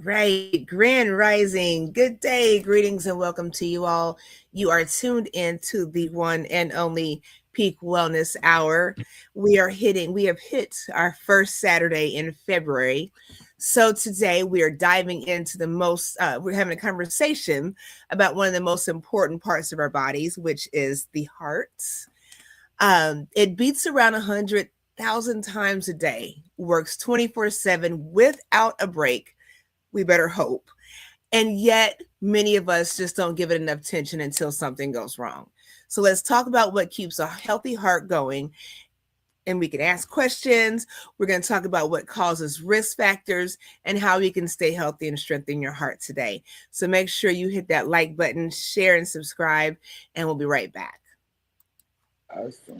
Right, Grand Rising. Good day, greetings, and welcome to you all. You are tuned in to the one and only Peak Wellness Hour. We have hit our first Saturday in February. So today we are diving into we're having a conversation about one of the most important parts of our bodies, which is the heart. It beats around 100,000 times a day, works 24/7 without a break, we better hope. And yet, many of us just don't give it enough attention until something goes wrong. So, let's talk about what keeps a healthy heart going. And we can ask questions. We're going to talk about what causes risk factors and how we can stay healthy and strengthen your heart today. So, make sure you hit that like button, share, and subscribe. And we'll be right back. Awesome.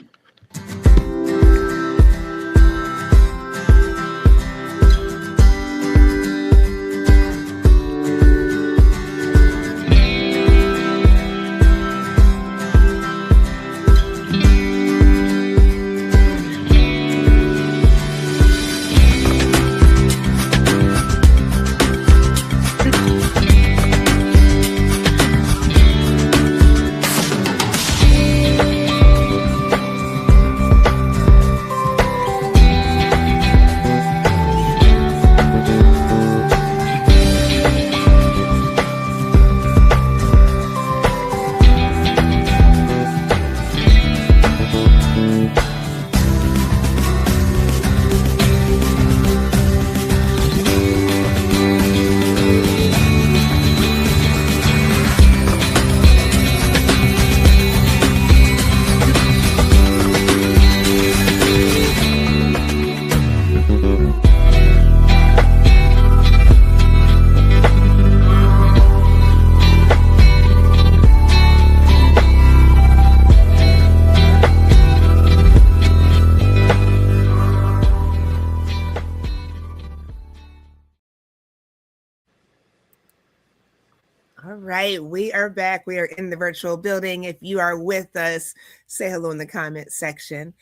All right, we are back. We are in the virtual building. If you are with us, say hello in the comment section.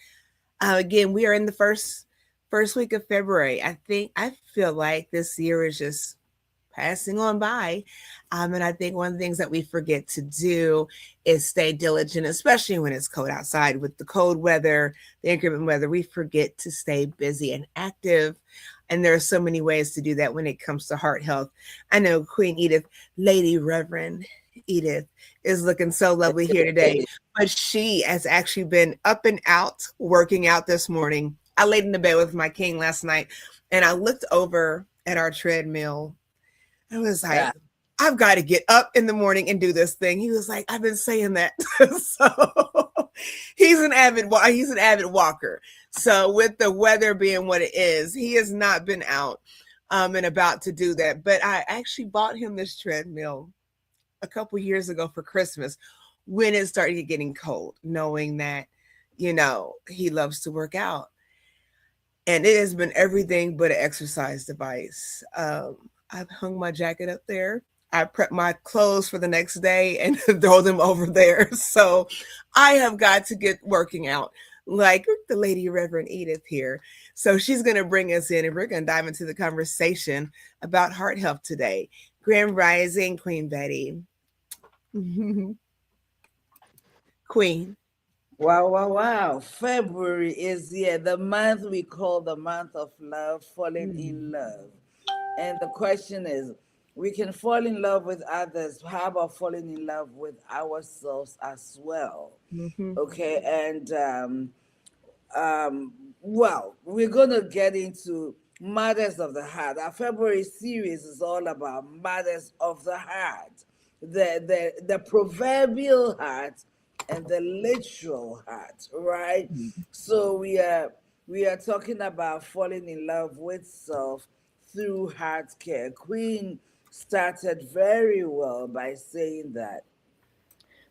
Again, we are in the first week of February. I feel like this year is just passing on by. And I think one of the things that we forget to do is stay diligent, especially when it's cold outside. With the cold weather, the inclement weather, we forget to stay busy and active. And there are so many ways to do that when it comes to heart health. I know Queen Edith, Lady Reverend Edith, is looking so lovely here today. But she has actually been up and out working out this morning. I laid in the bed with my king last night and I looked over at our treadmill. I was like, yeah. I've got to get up in the morning and do this thing. He was like, I've been saying that. So he's an avid walker. So with the weather being what it is, he has not been out and about to do that. But I actually bought him this treadmill a couple years ago for Christmas when it started getting cold, knowing that, he loves to work out. And it has been everything but an exercise device. I've hung my jacket up there. I prep my clothes for the next day and throw them over there. So I have got to get working out like the Lady Reverend Edith here. So she's going to bring us in and we're going to dive into the conversation about heart health today. Grand Rising, Queen Betty. Queen. Wow. February is the month we call the month of love, falling in love. And the question is, we can fall in love with others. How about falling in love with ourselves as well? Okay, and well, we're going to get into matters of the heart. Our February series is all about matters of the heart, the proverbial heart and the literal heart, right? So we are talking about falling in love with self through heart care. Queen started very well by saying that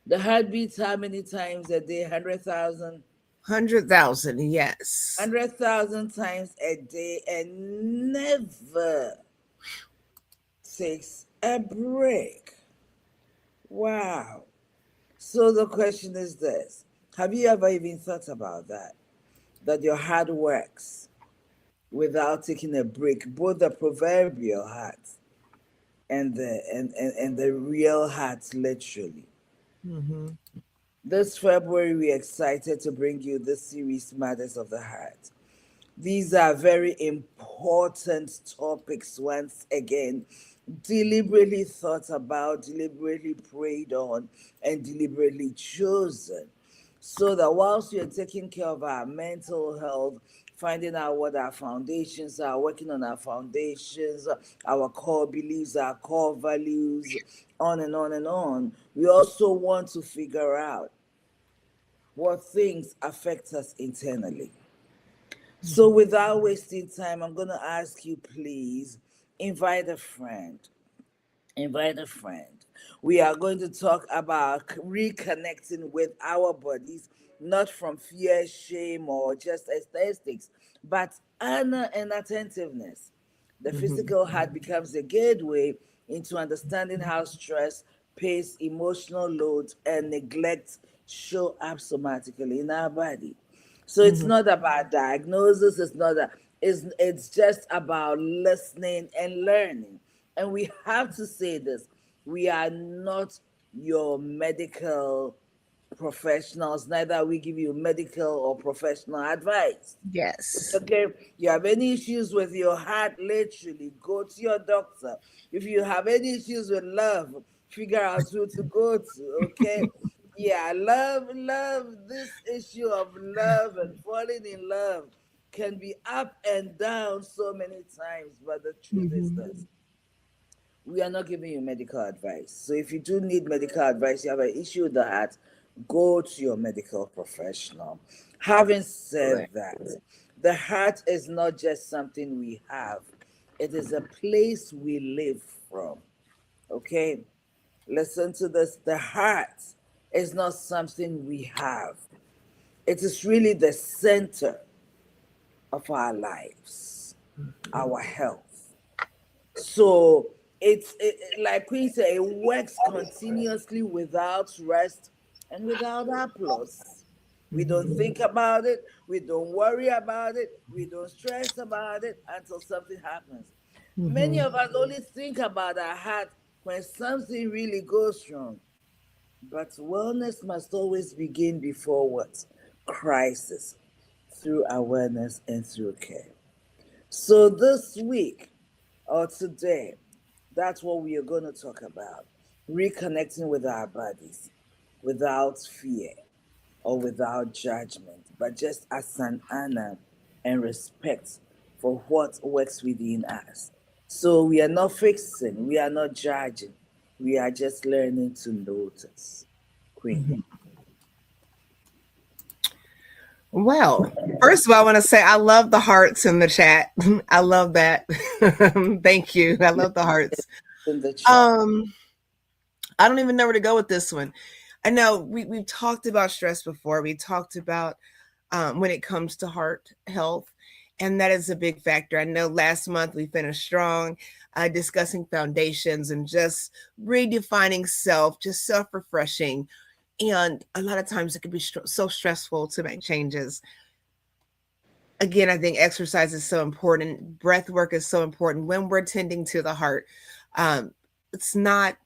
the heart beats how many times a day? 100,000? 100,000, yes. 100,000 times a day and never takes a break. Wow. So the question is this. Have you ever even thought about that? That your heart works without taking a break, both the proverbial heart and the real heart, literally. Mm-hmm. This February, we're excited to bring you this series, Matters of the Heart. These are very important topics, once again, deliberately thought about, deliberately prayed on, and deliberately chosen. So that whilst you're taking care of our mental health, finding out what our foundations are, working on our foundations, our core beliefs, our core values, on and on and on, we also want to figure out what things affect us internally. So, without wasting time, I'm going to ask you, please invite a friend. Invite a friend. We are going to talk about reconnecting with our bodies, not from fear, shame, or just aesthetics, but honor and attentiveness. The Mm-hmm. physical heart becomes a gateway into understanding how stress, pace, emotional load, and neglect show up somatically in our body. So it's Mm-hmm. not about diagnosis, it's just about listening and learning. And we have to say this, we are not your medical professionals, neither we give you medical or professional advice. Yes. Okay, you have any issues with your heart, literally go to your doctor. If you have any issues with love, figure out who to go to. Okay, yeah, love, this issue of love and falling in love can be up and down so many times, but the truth is Mm-hmm. this, we are not giving you medical advice. So if you do need medical advice, you have an issue with the heart, go to your medical professional. Having said Correct. that, the heart is not just something we have, it is a place we live from. Okay? Listen to this. The heart is not something we have, it is really the center of our lives, our health. So like Queen said, it works continuously without rest and without applause. We don't Mm-hmm. think about it, we don't worry about it, we don't stress about it until something happens. Many Mm-hmm. of us only think about our heart when something really goes wrong. But wellness must always begin before what? Crisis, through awareness and through care. So this week or today, that's what we are going to talk about. Reconnecting with our bodies without fear or without judgment, but just as an honor and respect for what works within us. So we are not fixing, we are not judging, we are just learning to notice. Queen. Mm-hmm. Well, first of all, I want to say I love the hearts in the chat. I love that. Thank you. I love the hearts. In the chat. Um, I don't even know where to go with this one. I know we've talked about stress before. We talked about when it comes to heart health, and that is a big factor. I know last month we finished strong, discussing foundations and just redefining self, just self refreshing. And a lot of times it can be so stressful to make changes. Again, I think exercise is so important. Breath work is so important when we're tending to the heart. It's not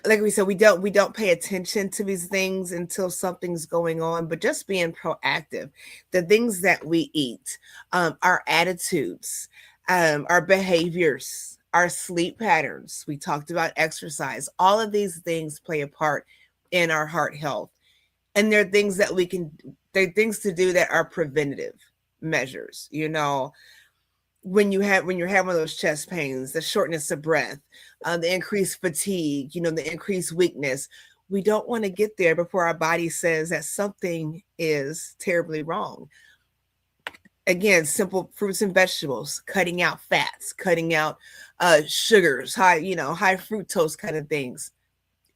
like we said, we don't pay attention to these things until something's going on, but just being proactive, the things that we eat, our attitudes, our behaviors, our sleep patterns, we talked about exercise, all of these things play a part in our heart health. And there are things that we can there are things to do that are preventative measures, when you're having those chest pains, the shortness of breath, the increased fatigue, the increased weakness. We don't want to get there before our body says that something is terribly wrong. Again, simple fruits and vegetables, cutting out fats, cutting out sugars, high fructose kind of things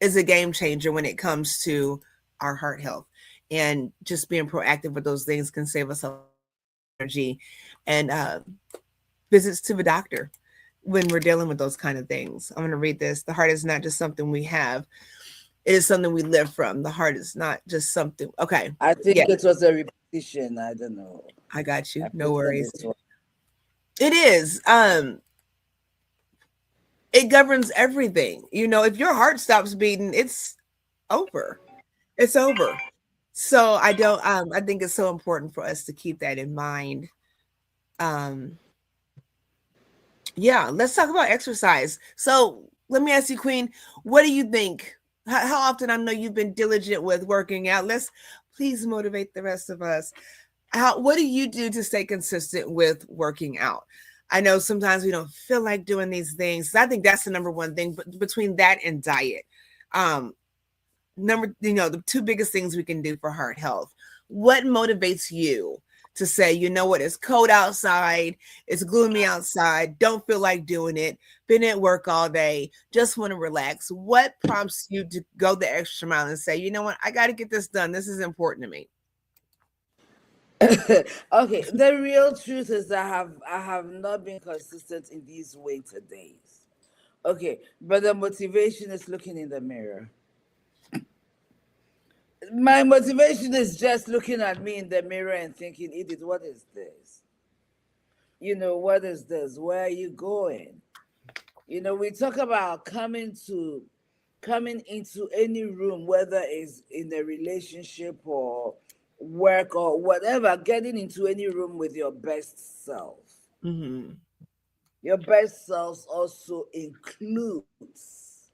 is a game changer when it comes to our heart health. And just being proactive with those things can save us a lot of energy and visits to the doctor when we're dealing with those kind of things. I'm going to read this. The heart is not just something we have, it is something we live from. The heart is not just something. Okay. I Yeah, think it was a repetition. I don't know. I got you. I No posted worries. this one. It is. it governs everything. You know, if your heart stops beating, it's over. It's over. So I don't I think it's so important for us to keep that in mind. Um yeah, let's talk about exercise. So let me ask you, Queen, what do you think? How often, I know you've been diligent with working out. Let's please motivate the rest of us. What do you do to stay consistent with working out? I know sometimes we don't feel like doing these things. I think that's the number one thing, but between that and diet. Um, the two biggest things we can do for heart health. What motivates you to say, you know what, it's cold outside, it's gloomy outside, don't feel like doing it, been at work all day, just want to relax? What prompts you to go the extra mile and say, you know what, I got to get this done, this is important to me? Okay, the real truth is I have not been consistent in these winter days. Okay, but the motivation is looking in the mirror. My motivation is just looking at me in the mirror and thinking, Edith, what is this? What is this? Where are you going? We talk about coming into any room, whether it's in a relationship or work or whatever, getting into any room with your best self. Mm-hmm. Your best self also includes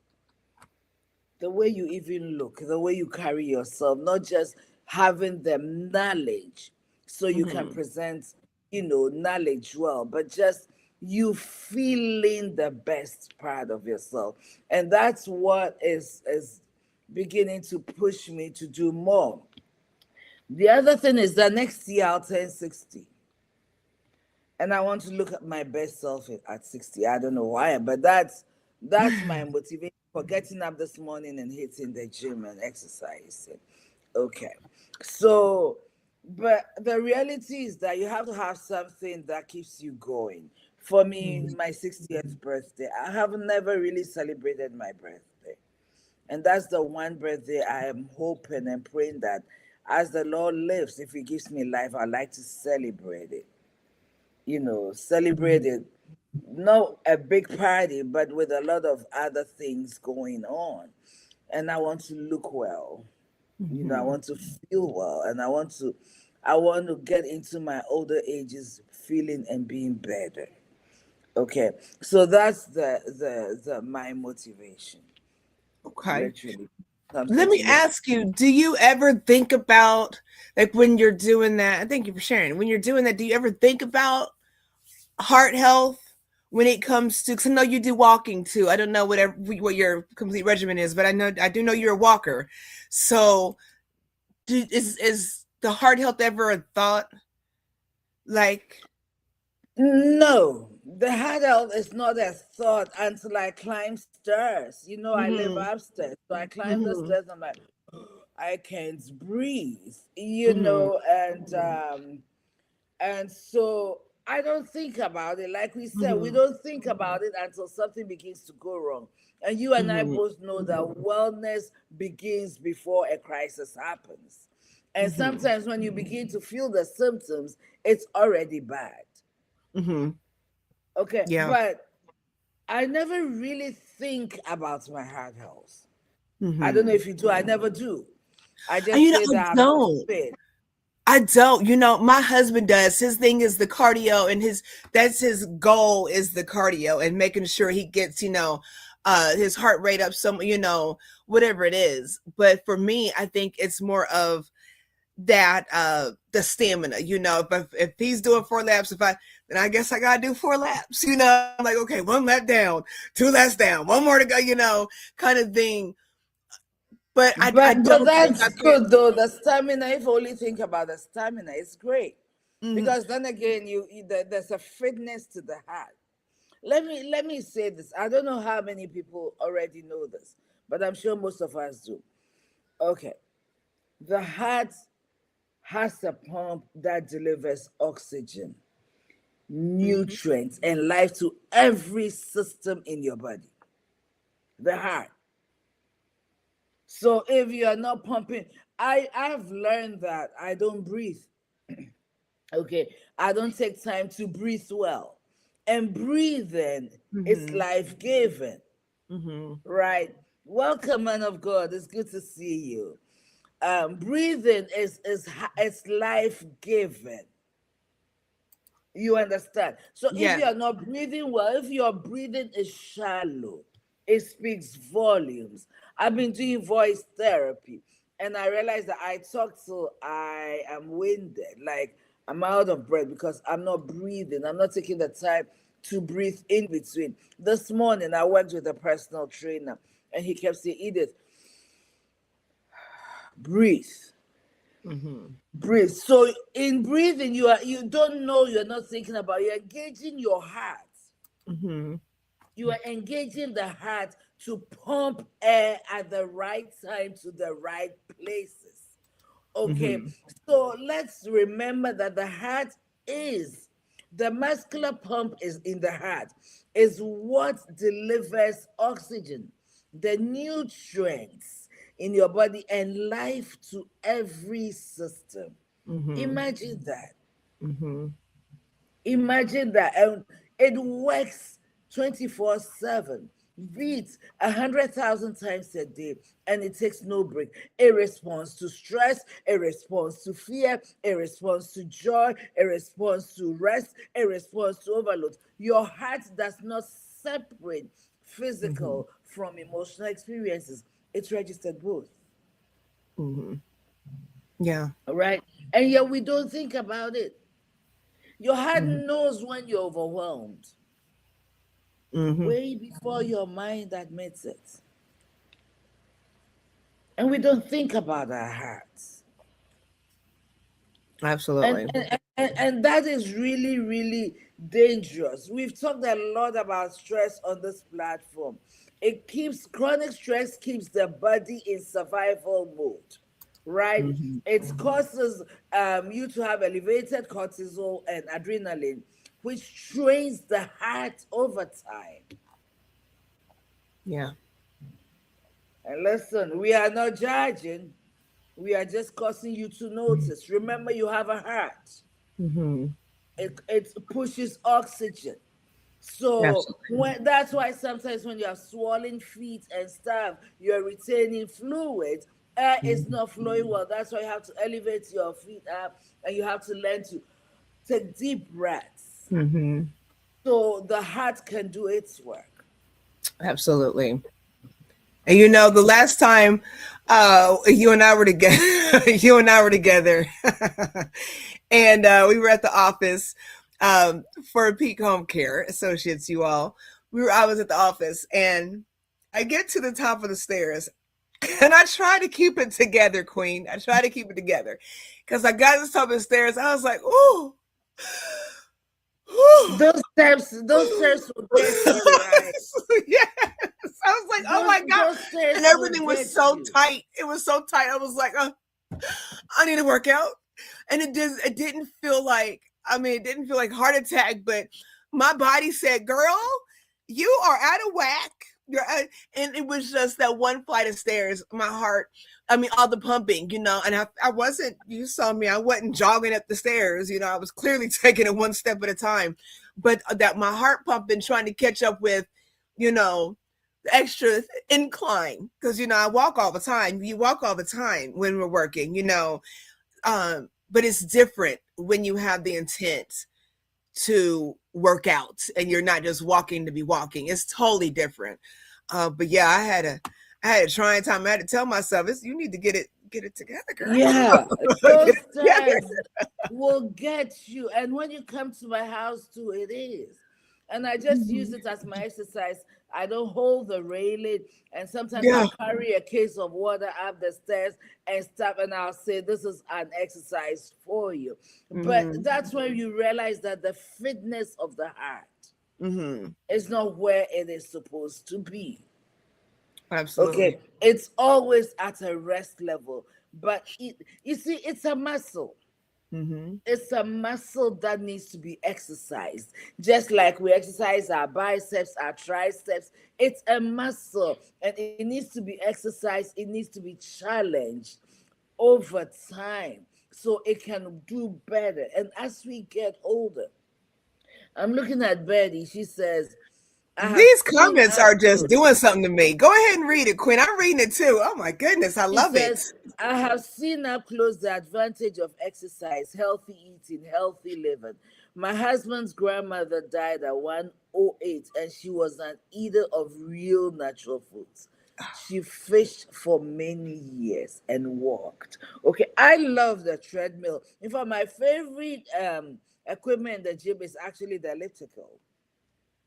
the way you even look, the way you carry yourself, not just having the knowledge so you can Mm-hmm. present, knowledge well, but just you feeling the best part of yourself. And that's what is beginning to push me to do more. The other thing is that next year I'll turn 60. And I want to look at my best self at 60. I don't know why, but that's my motivation for getting up this morning and hitting the gym and exercising. Okay. So, but the reality is that you have to have something that keeps you going. For me, my 60th birthday, I have never really celebrated my birthday. And that's the one birthday I am hoping and praying that as the Lord lives, if He gives me life, I'd like to celebrate it. Celebrate it. Not a big party, but with a lot of other things going on. And I want to look well. I Mm-hmm. want to feel well, and I want to get into my older ages feeling and being better. Okay, so that's the my motivation, Okay. literally. Something Let to me look. ask you, do you ever think about, like, when you're doing that? And thank you for sharing. When you're doing that, do you ever think about heart health when it comes to, because I know you do walking too. I don't know what your complete regimen is, but I do know you're a walker. So is the heart health ever a thought? Like, No, the heart is not a thought until I climb stairs. I live mm-hmm, upstairs, so I climb the mm-hmm, stairs. I'm like, I can't breathe. mm-hmm, And so I don't think about it. Like we said, we mm-hmm, don't think about it until something begins to go wrong. And you and I mm-hmm, both know that wellness begins before a crisis happens. And mm-hmm, sometimes when you begin to feel the symptoms, it's already bad. mm-hmm. Okay, Yeah. but I never really think about my heart health. I don't know Mm-hmm. if you do. I never do. I And just say I that I'm just don't. fit. I don't. My husband does. His thing is the cardio, and that's his goal, is the cardio and making sure he gets, his heart rate up some, whatever it is. But for me, I think it's more of that the stamina. If he's doing 4 laps, then I guess I gotta do 4 laps. I'm like, okay, 1 lap down, 2 laps down, one more to go, kind of thing. But I But don't think I that's can. good though. The stamina, if you only think about the stamina, it's great. Mhm. Because then again, there's a fitness to the heart. Let me say this. I don't know how many people already know this, but I'm sure most of us do. Okay. The heart has a pump that delivers oxygen, Mhm. nutrients, and life to every system in your body. The heart. So if you are not pumping, I've learned that I don't breathe. Okay, I don't take time to breathe well. And breathing is Mm-hmm. life-giving, Mm-hmm. right? Welcome, man of God. It's good to see you. Breathing is life-giving. You understand? So if Yeah. you are not breathing well, if your breathing is shallow, it speaks volumes. I've been doing voice therapy, and I realized that I talk till I am winded, like I'm out of breath because I'm not breathing. I'm not taking the time to breathe in between. This morning, I went with a personal trainer, and he kept saying, Edith, breathe. Mm-hmm. Breathe. So in breathing, you don't know, you're not thinking about, you're engaging your heart. Mm-hmm. You are engaging the heart to pump air at the right time to the right places. Okay, Mm-hmm. so let's remember that the heart is the muscular pump is in the heart, is what delivers oxygen, the nutrients in your body, and life to every system. Mm-hmm. Imagine that. Mm-hmm. Imagine that. And it works 24/7, beats 100,000 times a day, and it takes no break. It responds to stress, it responds to fear, it responds to joy, it responds to rest, it responds to overload. Your heart does not separate Mm-hmm. physical from emotional experiences, it's registered both. Mm-hmm. Yeah. All right. And yet we don't think about it. Your heart Mm-hmm. knows when you're overwhelmed Mm-hmm. way before your mind admits it. And we don't think about our hearts. And, Absolutely. and that is really, really dangerous. We've talked a lot about stress on this platform. Chronic stress keeps the body in survival mode, right? Mm-hmm. It causes you to have elevated cortisol and adrenaline, which trains the heart over time. Yeah. And listen, we are not judging. We are just causing you to notice. Remember, you have a heart. Mm-hmm. It pushes oxygen. So Absolutely. that's why sometimes when you have swollen feet and stuff, you're retaining fluid. Air is Mm-hmm. not flowing well. That's why you have to elevate your feet up, and you have to learn to take deep breaths Mm-hmm. so the heart can do its work. Absolutely. And you know, the last time you and I were together, you and I were together, and we were at the office for Peak Home Care Associates. You all, I was at the office, and I get to the top of the stairs, and I try to keep it together, Queen. I try to keep it together because I got to the top of the stairs. I was like, ooh, ooh. Those steps will get you, right? Yes. I was like, oh my God. Those And steps will everything was get so you. tight. It was so tight. I was like, I need to work out. And it didn't feel like, I mean, it didn't feel like heart attack, but my body said, girl, you are out of whack. And it was just that one flight of stairs. My heart, I mean, all the pumping, you know, and I wasn't, you saw me, I wasn't jogging up the stairs, you know, I was clearly taking it one step at a time. But that my heart pumping, trying to catch up with, you know, the extra incline. Because, you know, I walk all the time. You walk all the time when we're working, you know. But it's different when you have the intent to work out and you're not just walking to be walking. It's totally different. But yeah, I had a trying time. I had to tell myself, you need to get it together, girl. Yeah, Get those it together. steps will get you. And when you come to my house too, it is. And I just use it as my exercise. I don't hold the railing, and sometimes Yeah. I'll carry a case of water up the stairs and stuff, and I'll say, this is an exercise for you. But Mm-hmm. that's when you realize that the fitness of the heart Mm-hmm. is not where it is supposed to be. Absolutely. Okay, it's always at a rest level, but you see, it's a muscle. Mm-hmm. It's a muscle that needs to be exercised, just like we exercise our biceps, our triceps. It's a muscle, and it needs to be exercised. It needs to be challenged over time so it can do better. And as we get older, I'm looking at Betty. She says, I have These seen comments up are just close. doing something to me. Go ahead and read it, Quinn. I'm reading it too. Oh my goodness, I She love it. says, I have seen up close the advantage of exercise, healthy eating, healthy living. My husband's grandmother died at 108 and she was an eater of real natural foods. She fished for many years and walked. Okay, I love the treadmill. In fact, my favorite equipment in the gym is actually the elliptical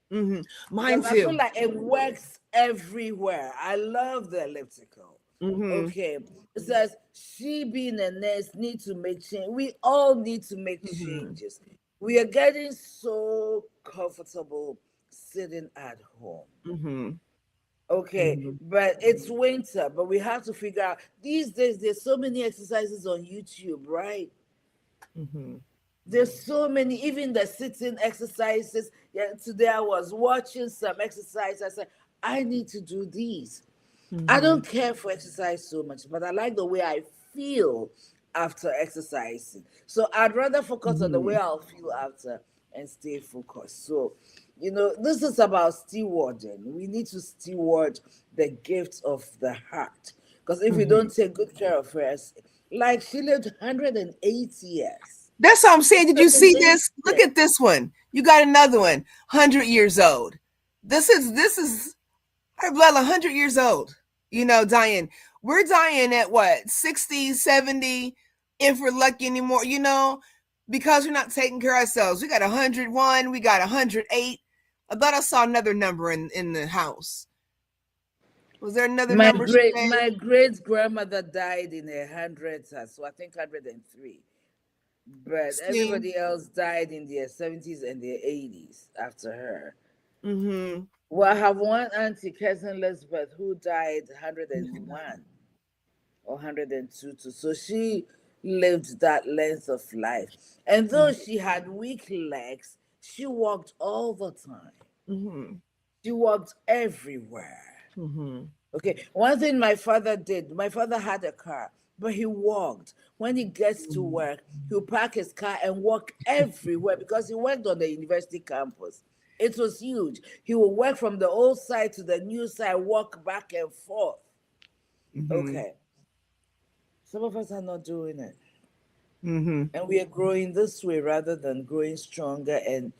Mine because I feel too. like it works everywhere. I love the elliptical. Mm-hmm. Okay. It says she being a nurse need to make change. We all need to make Mm-hmm. changes. We are getting so comfortable sitting at home. Mm-hmm. Okay, Mm-hmm. but it's winter, but we have to figure out these days there's so many exercises on YouTube, right? Mm-hmm. There's so many, even the sitting exercises. Yeah, today I was watching some exercise. I said, I need to do these. I Mm-hmm. don't care for exercise so much, but I like the way I feel after exercising. So I'd rather focus on the way Mm-hmm. I'll feel after and stay focused. So, this is about stewarding. We need to steward the gift of the heart. Because if we Mm-hmm. don't take good care of us, like she lived 108 years. That's what I'm saying. Did you see 108 this? Look years. at this one. You got another one. 100 years old. This is her blood. 100 years old. Dying. We're dying at what, 60, 70, if we're lucky anymore. Because we're not taking care of ourselves. We got 101. We got 108. I thought I saw another number in the house. Was there another My number she great gave? my great grandmother died in her hundreds, so I think 103. But See. everybody else died in their 70s and their 80s after her. Mm-hmm. Well, I have one auntie, cousin Elizabeth, who died 101 or 102 too. So she lived that length of life. And though she had weak legs, she walked all the time. Mm-hmm. She walked everywhere. Mm-hmm. Okay, one thing my father did, my father had a car, but he walked. When he gets to work, he'll park his car and walk everywhere because he worked on the university campus. It was huge. He would work from the old side to the new side, walk back and forth. Mm-hmm. Okay, some of us are not doing it. Mm-hmm. And we are growing this way rather than growing stronger and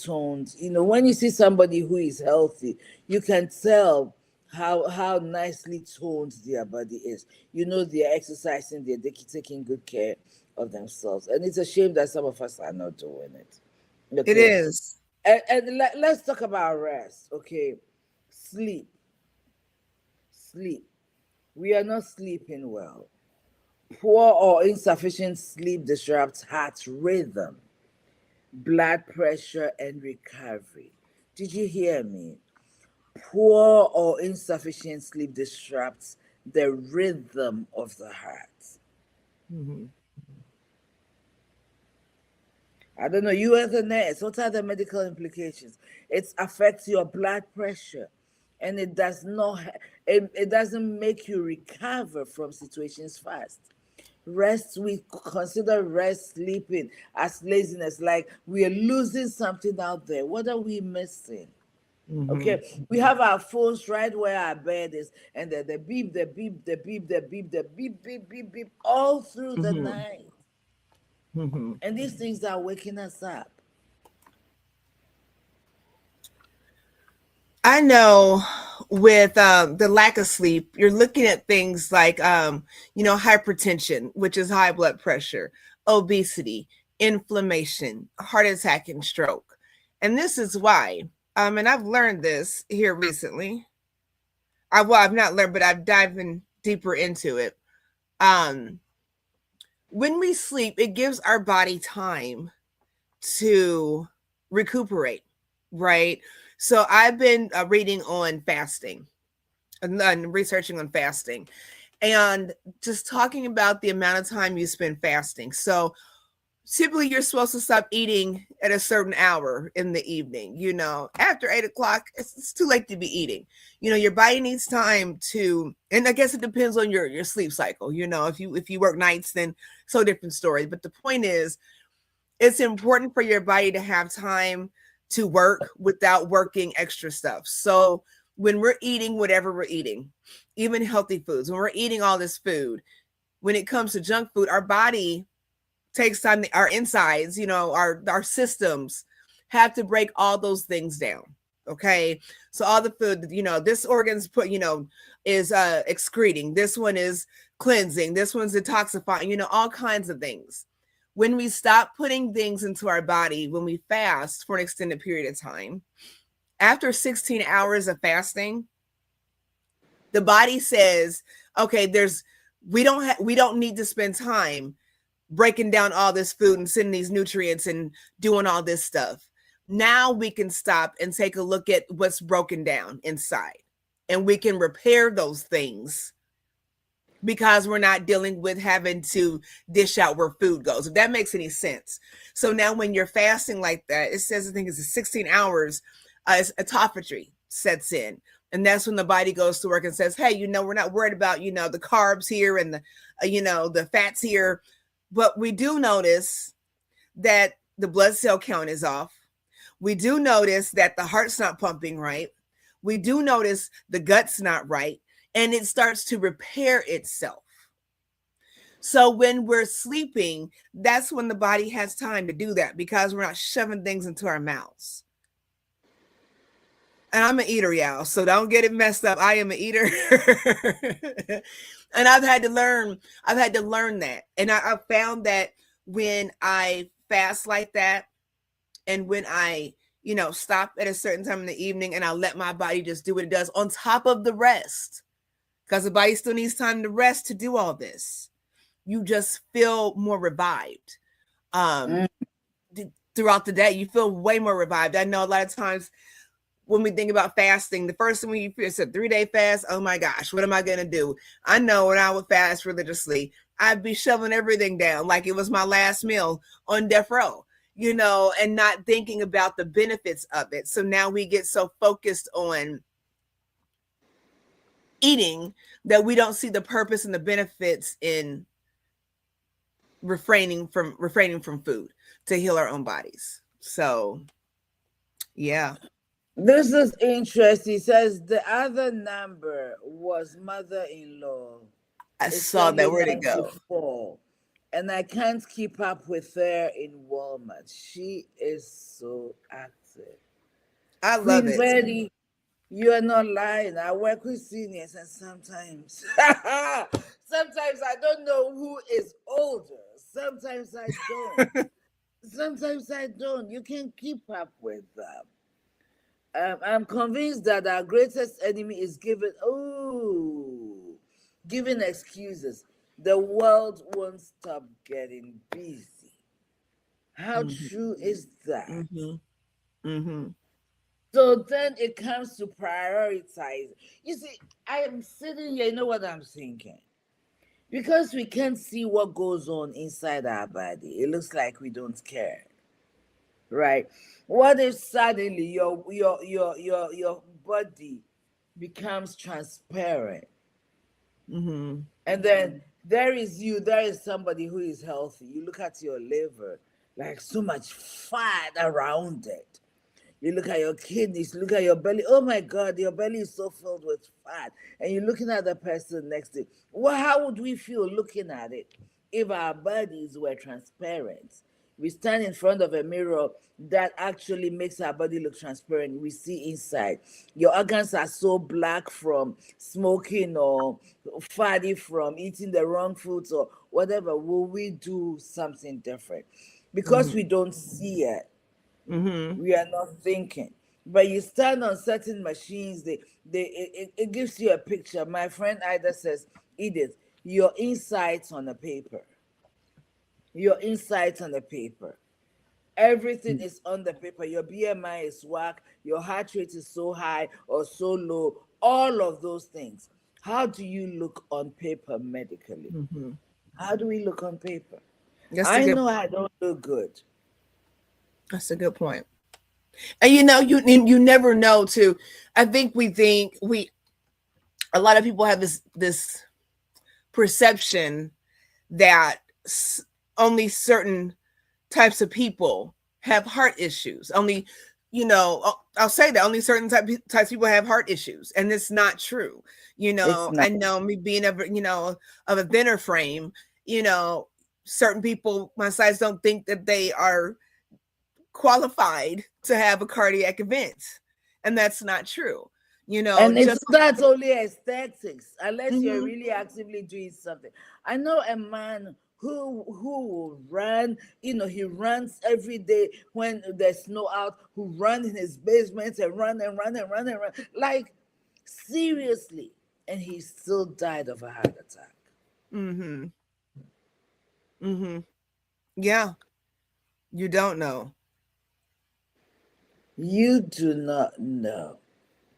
toned. When you see somebody who is healthy, you can tell how nicely toned their body is. They're exercising, they're taking good care of themselves, and it's a shame that some of us are not doing it. It Okay, is. and let's talk about rest. Okay, sleep. Sleep. We are not sleeping well. Poor or insufficient sleep disrupts heart rhythm, blood pressure, and recovery. Did you hear me? Poor or insufficient sleep disrupts the rhythm of the heart. Mm-hmm. I don't know, you as a nurse, what are the medical implications? It affects your blood pressure and it does not it doesn't make you recover from situations fast. Rest, we consider rest, sleeping as laziness, like we are losing something out there. What are we missing? Mm-hmm. Okay, we have our phones right where our bed is, and the beep, the beep, the beep, the beep, the beep, beep, beep, beep, all through the Mm-hmm. night. Mm-hmm. And these things are waking us up. I know with the lack of sleep, you're looking at things like, hypertension, which is high blood pressure, obesity, inflammation, heart attack, and stroke. And this is why, and I've learned this here recently. I've not learned, but I've dived in deeper into it. Um, when we sleep, it gives our body time to recuperate, right? So I've been reading on fasting and researching on fasting and just talking about the amount of time you spend fasting. So typically you're supposed to stop eating at a certain hour in the evening. After 8 o'clock, it's too late to be eating. Your body needs time to, and I guess it depends on your sleep cycle. If you work nights, then so different story. But the point is it's important for your body to have time to work without working extra stuff. So when we're eating whatever we're eating, even healthy foods, when we're eating all this food, when it comes to junk food, our body takes time, our insides, our systems have to break all those things down. Okay. So all the food, this organ's put, is excreting. This one is cleansing. This one's detoxifying, all kinds of things. When we stop putting things into our body, when we fast for an extended period of time, after 16 hours of fasting, the body says, okay, we don't need to spend time breaking down all this food and sending these nutrients and doing all this stuff. Now we can stop and take a look at what's broken down inside, and we can repair those things because we're not dealing with having to dish out where food goes, if that makes any sense. So now when you're fasting like that, it says, I think it's 16 hours, autophagy sets in. And that's when the body goes to work and says, hey, we're not worried about, the carbs here and the fats here. But we do notice that the blood cell count is off. We do notice that the heart's not pumping right. We do notice the gut's not right. And it starts to repair itself. So when we're sleeping, that's when the body has time to do that, because we're not shoving things into our mouths. And I'm an eater, y'all, so don't get it messed up. I am an eater. And I've had to learn that. And I found that when I fast like that, and when I, stop at a certain time in the evening and I let my body just do what it does on top of the rest, because the body still needs time to rest to do all this, you just feel more revived. Throughout the day, you feel way more revived. I know a lot of times when we think about fasting, the first thing we feel is a 3-day fast. Oh my gosh, what am I going to do? I know when I would fast religiously, I'd be shoving everything down like it was my last meal on death row, and not thinking about the benefits of it. So now we get so focused on eating that we don't see the purpose and the benefits in refraining from food to heal our own bodies. So, yeah. This is interesting. It says the other number was mother-in-law. I saw that. Where'd it go? 94, and I can't keep up with her in Walmart. She is so active. I love it. Betty, you are not lying. I work with seniors, and sometimes I don't know who is older. Sometimes I don't. Sometimes I don't. You can keep up with them. I'm convinced that our greatest enemy is giving excuses. The world won't stop getting busy. How true is that? So then it comes to prioritize. You see, I am sitting here, you know what I'm thinking? Because we can't see what goes on inside our body, it looks like we don't care. Right? What if suddenly your body becomes transparent? And then there is somebody who is healthy. You look at your liver, like so much fat around it. You look at your kidneys, look at your belly. Oh my God, your belly is so filled with fat. And you're looking at the person next to you. Well, how would we feel looking at it if our bodies were transparent? We stand in front of a mirror that actually makes our body look transparent. We see inside. Your organs are so black from smoking or fatty from eating the wrong foods or whatever. Will we do something different? Because we don't see it. We are not thinking. But you stand on certain machines, it gives you a picture. My friend Ida says, Edith, your insights on the paper. Your insights on the paper. Everything is on the paper. Your BMI is whack, your heart rate is so high or so low, all of those things. How do you look on paper medically? How do we look on paper? I know I don't look good. That's a good point. And you never know too. I think a lot of people have this perception that only certain types of people have heart issues. Only, I'll say that only certain types of people have heart issues, and it's not true. It's not. I know me being of a thinner frame, certain people my size don't think that they are qualified to have a cardiac event, and that's not true. And Just that's only aesthetics, unless you're Mhm. really actively doing something. I know a man who will run, he runs every day when there's snow out, who run in his basement and run and run and run and run. Like, seriously. And he still died of a heart attack. Mhm. Mhm. Yeah, you don't know. You do not know.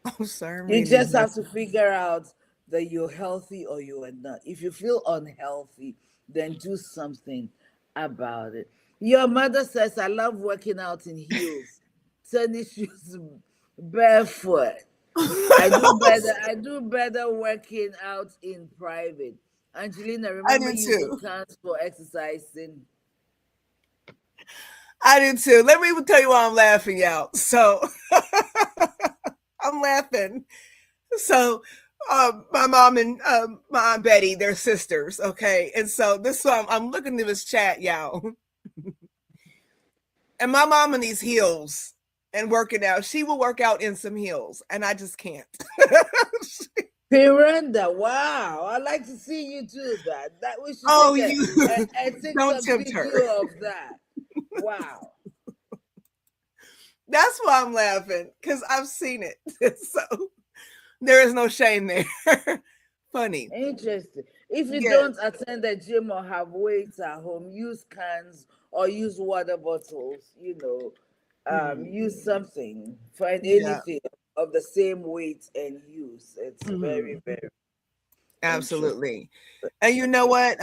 Oh, sir, You maybe just have that's to figure out that you're healthy or you are not. If you feel unhealthy, then do something about it. Your mother says, I love working out in heels, tennis shoes, barefoot. I do better working out in private. Angelina, I remember do using too. cans for exercising? I do too. Let me tell you why I'm laughing, y'all. So I'm laughing. So my mom and my aunt Betty, they're sisters, okay? And so this one, I'm looking at this chat, y'all. And my mom in these heels and working out, she will work out in some heels, and I just can't. Piranda, wow! I'd like to see you do that. That we should Oh, take you a don't TikTok tempt her. video of that. Wow. That's why I'm laughing, because I've seen it. So there is no shame there. Funny. Interesting. If you Yes. don't attend the gym or have weights at home, use cans or use water bottles, use Mhm. something. Find Yeah. anything of the same weight and use. It's very, Mhm. very interesting. Absolutely. And you know what?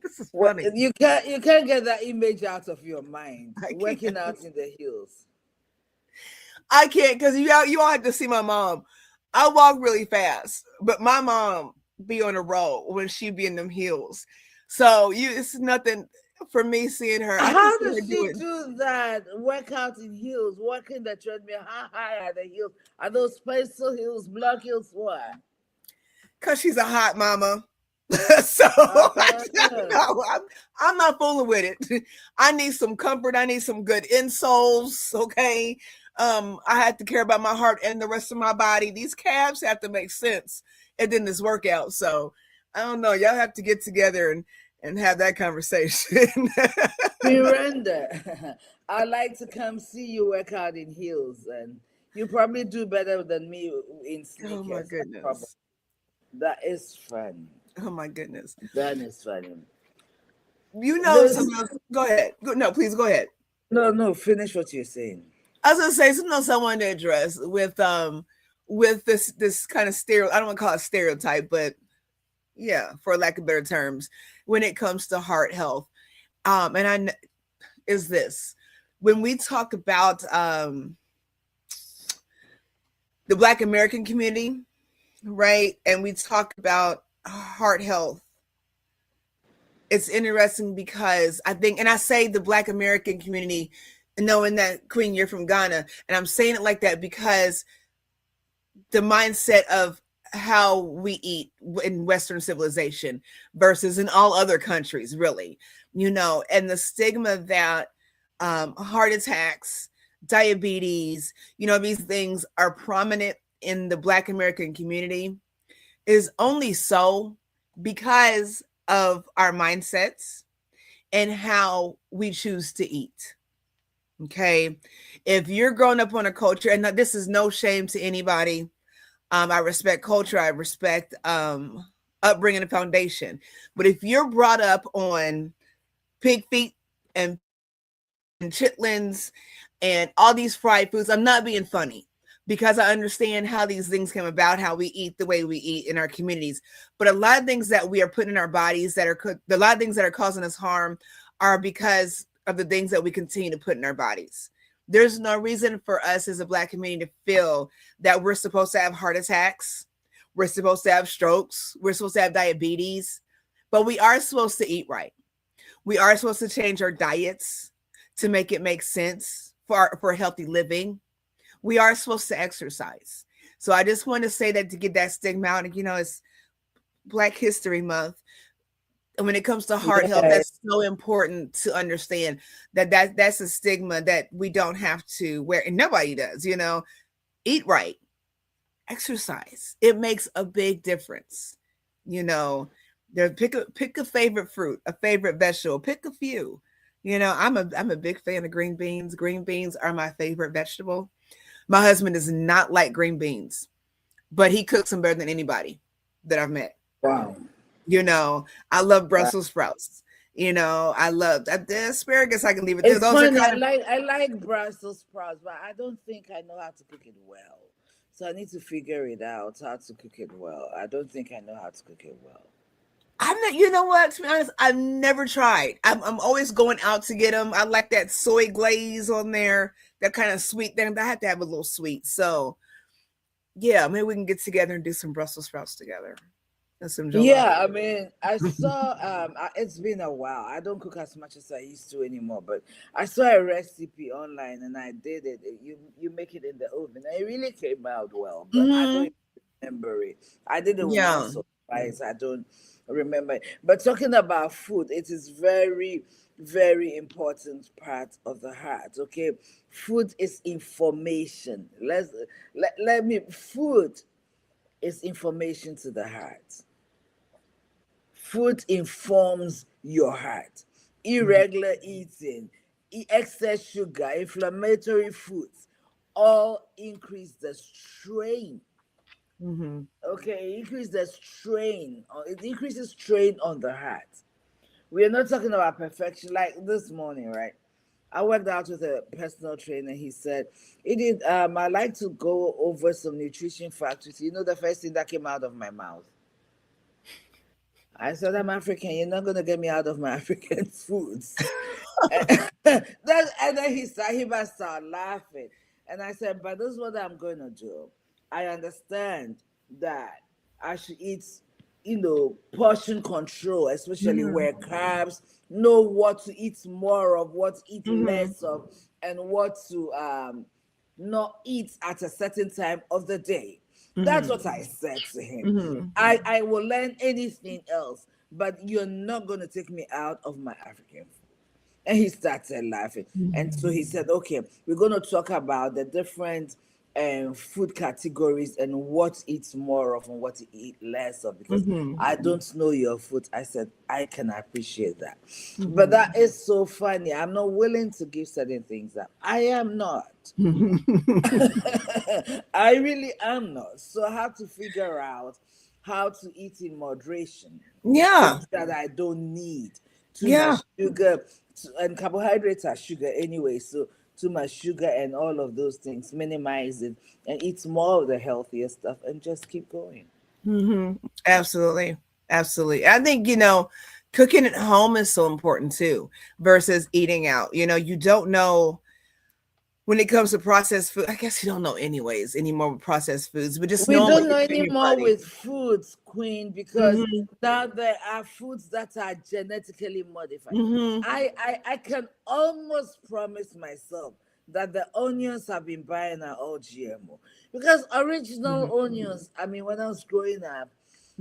This is Well, funny. you can't get that image out of your mind. I Working can't. out in the hills. I can't because you all have to see my mom. I walk really fast, but my mom be on a roll when she be in them heels. So it's nothing for me seeing her. I can How see her does she doing do that? Workout in heels, walking the treadmill. How high are the heels? Are those pencil heels, block heels? What? because she's a hot mama. So Uh-huh. no, I'm not fooling with it. I need some comfort. I need some good insoles. Okay. I have to care about my heart and the rest of my body. These calves have to make sense. And then this workout. So I don't know. Y'all have to get together and have that conversation. Miranda, I'd like to come see you work out in heels, and you probably do better than me in Oh my sneakers. goodness. That is fun. Oh my goodness. That is funny. You know This something else. Go ahead. No, please go ahead. no, finish what you're saying. I was gonna say something else I wanted to address with this kind of I don't want to call it stereotype, but yeah, for lack of better terms, when it comes to heart health. Is this when we talk about the Black American community, right? And we talk about heart health. It's interesting because I think, and I say the Black American community, knowing that Queen, you're from Ghana, and I'm saying it like that because the mindset of how we eat in Western civilization versus in all other countries, really, and the stigma that heart attacks, diabetes, these things are prominent in the Black American community is only so because of our mindsets and how we choose to eat. Okay. If you're growing up on a culture, and this is no shame to anybody, I respect culture, I respect upbringing and foundation. But if you're brought up on pig feet and chitlins and all these fried foods, I'm not being funny because I understand how these things come about, how we eat the way we eat in our communities. But a lot of things that we are putting in our bodies a lot of things that are causing us harm are because of the things that we continue to put in our bodies. There's no reason for us as a Black community to feel that we're supposed to have heart attacks. We're supposed to have strokes. We're supposed to have diabetes, but we are supposed to eat right. We are supposed to change our diets to make it make sense for healthy living. We are supposed to exercise. So I just want to say that to get that stigma out. And, it's Black History Month. And when it comes to heart health, that's so important to understand that's a stigma that we don't have to wear. And nobody does, eat right, exercise. It makes a big difference. Pick a favorite fruit, a favorite vegetable, pick a few. I'm a big fan of green beans. Green beans are my favorite vegetable. My husband does not like green beans, but he cooks them better than anybody that I've met. Wow. I love Brussels sprouts. I love the asparagus. I can leave it there. It's Those funny. are I like Brussels sprouts, but I don't think I know how to cook it well. So I need to figure it out how to cook it well. I don't think I know how to cook it well. I'm not, you know what? To be honest, I've never tried. I'm always going out to get them. I like that soy glaze on there, that kind of sweet thing. I have to have a little sweet. So, yeah, maybe we can get together and do some Brussels sprouts together. Yeah, I mean, I saw. It's been a while. I don't cook as much as I used to anymore, but I saw a recipe online and I did it. You make it in the oven. And it really came out well, but I don't remember it. I did it once or twice. I don't remember. But talking about food, it is very, very important part of the heart. Okay, food is information. Let me. Food is information to the heart. Food informs your heart. Irregular eating, excess sugar, inflammatory foods, all increase the strain. Okay, increase the strain. It increases strain on the heart. We are not talking about perfection. Like this morning, right? I worked out with a personal trainer. He said, Edith, I like to go over some nutrition facts. The first thing that came out of my mouth. I said, I'm African. You're not going to get me out of my African foods. and then he started laughing. And I said, but this is what I'm going to do. I understand that I should eat, portion control, especially where carbs, know what to eat more of, what to eat less of, and what to not eat at a certain time of the day. That's what I said to him. I will learn anything else, but you're not going to take me out of my African food. And he started laughing. And so he said, okay, we're going to talk about the different food categories and what eats more of and what to eat less of, because I don't know your food. I said, I can appreciate that. But that is so funny. I'm not willing to give certain things up. I am not. I really am not. So I have to figure out how to eat in moderation. Yeah. Things that I don't need. Too much sugar, and carbohydrates are sugar anyway. So too much sugar and all of those things, minimize it and eat more of the healthier stuff and just keep going. Absolutely. I think, cooking at home is so important too, versus eating out. You don't know when it comes to processed food. I guess you don't know anyways anymore with processed foods, but just we don't know anymore with foods, Queen, because now there are foods that are genetically modified. I can almost promise myself that the onions I've been buying are all GMO, because original onions, I mean, when I was growing up,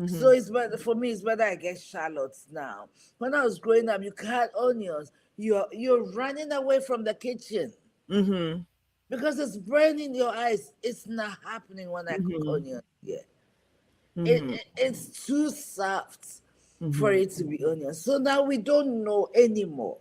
so it's better for me. It's better I get shallots now. When I was growing up, you cut onions, you're running away from the kitchen. Because it's burning your eyes. It's not happening when I cook onions here. It's too soft for it to be onion. So now we don't know anymore.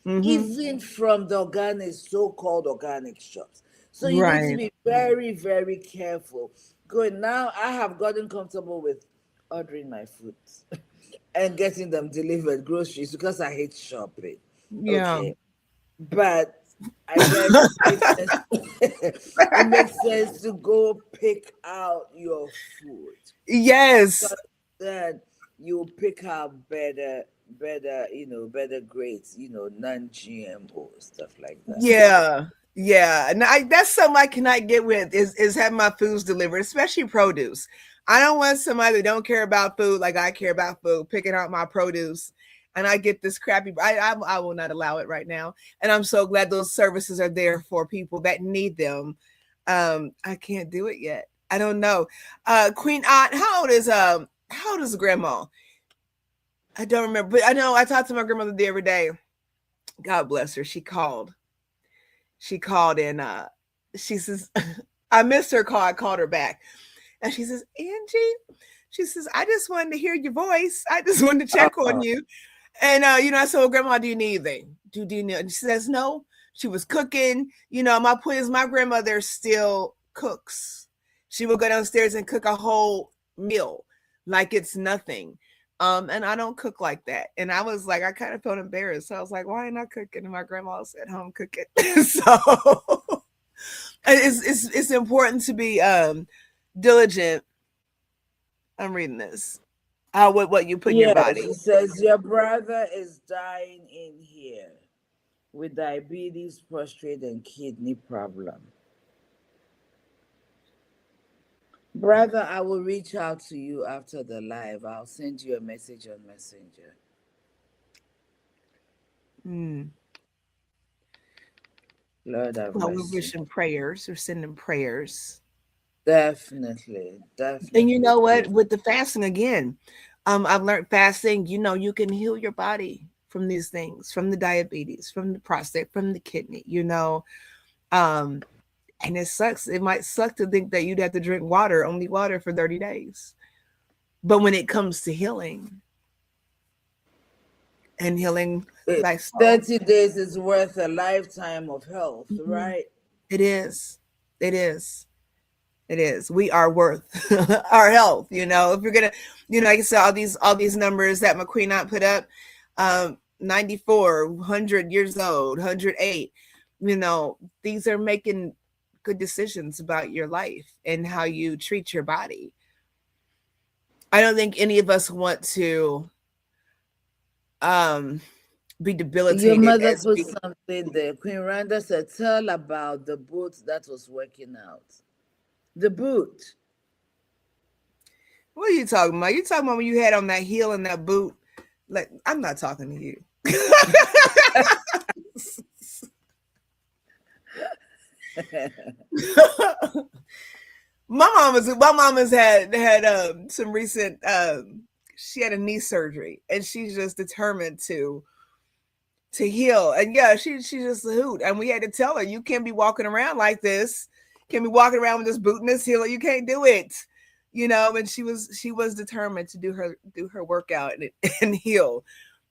Even from the organic, so-called organic shops. So you need to be very, very careful. Good. Now I have gotten comfortable with ordering my food and getting them delivered, groceries, because I hate shopping. Yeah. Okay. But I guess it makes sense to go pick out your food. Yes. So then you pick out better, better grades, non-GMO stuff like that. Yeah. And that's something I cannot get with is having my foods delivered, especially produce. I don't want somebody that don't care about food like I care about food picking out my produce. and I get this crappy. I will not allow it right now, and I'm so glad those services are there for people that need them. I can't do it yet. I don't know. Queen Aunt, how old is grandma? I don't remember, but I know I talked to my grandmother the other day. God bless her. She called and she says, I missed her call. I called her back. And she says, Angie, she says, I just wanted to hear your voice. I just wanted to check on you. And I said, well, Grandma, do you need anything? Do you need? And she says, no. She was cooking. My point is my grandmother still cooks. She will go downstairs and cook a whole meal like it's nothing. And I don't cook like that. And I was like, I kind of felt embarrassed. So I was like, why am I cooking? And my grandma's at home cooking. So it's important to be diligent. I'm reading this. What you put in your body. It says your brother is dying in here with diabetes, prostate, and kidney problem. Brother, I will reach out to you after the live. I'll send you a message on Messenger. Lord have mercy. We're wishing prayers. We're sending prayers. Definitely. And you know what? With the fasting again, I've learned fasting, you can heal your body from these things, from the diabetes, from the prostate, from the kidney, and it sucks. It might suck to think that you'd have to drink only water for 30 days. But when it comes to healing and healing, 30 days is worth a lifetime of health, right? It is. It is. It is. We are worth our health. If you're gonna, like I said, all these numbers that McQueen Aunt put up, 94, 100 years old, 108. These are making good decisions about your life and how you treat your body. I don't think any of us want to be debilitated. Your mother put something there. Queen Rhonda said, tell about the boat that was working out. The boot. What are you talking about? You talking about when you had on that heel and that boot? Like, I'm not talking to you. my mama's had some recent she had a knee surgery and she's just determined to heal. And yeah, she's just a hoot. And we had to tell her, you can't be walking around like this. Can't be walking around with this boot and this heel. You can't do it. And she was determined to do her workout and heal.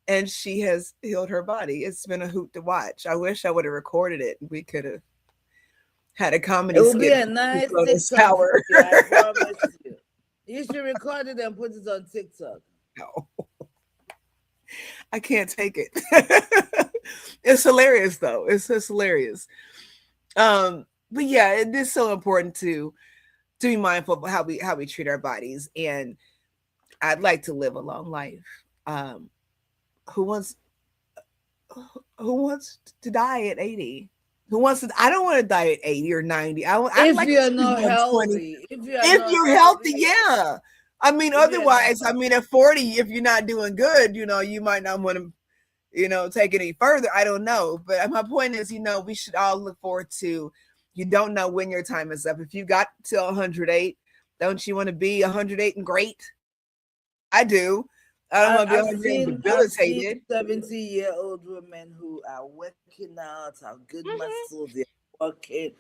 And she has healed her body. It's been a hoot to watch. I wish I would have recorded it. We could have had a comedy. It would be a nice TikTok. I promise you. You should record it and put it on TikTok. No, I can't take it. It's hilarious though. It's just hilarious. But yeah, it is so important to be mindful of how we treat our bodies. And I'd like to live a long life. Who wants to die at 80? Who wants to? I don't want to die at 80 or 90. If you're not healthy. If you're healthy, yeah. I mean, otherwise, I mean, at 40, if you're not doing good, you might not want to, take it any further. I don't know. But my point is, we should all look forward to, you don't know when your time is up. If you got till 108, don't you want to be 108 and great? I do. I don't want to be 108 debilitated. 70-year-old women who are working out, have good muscles, they're working,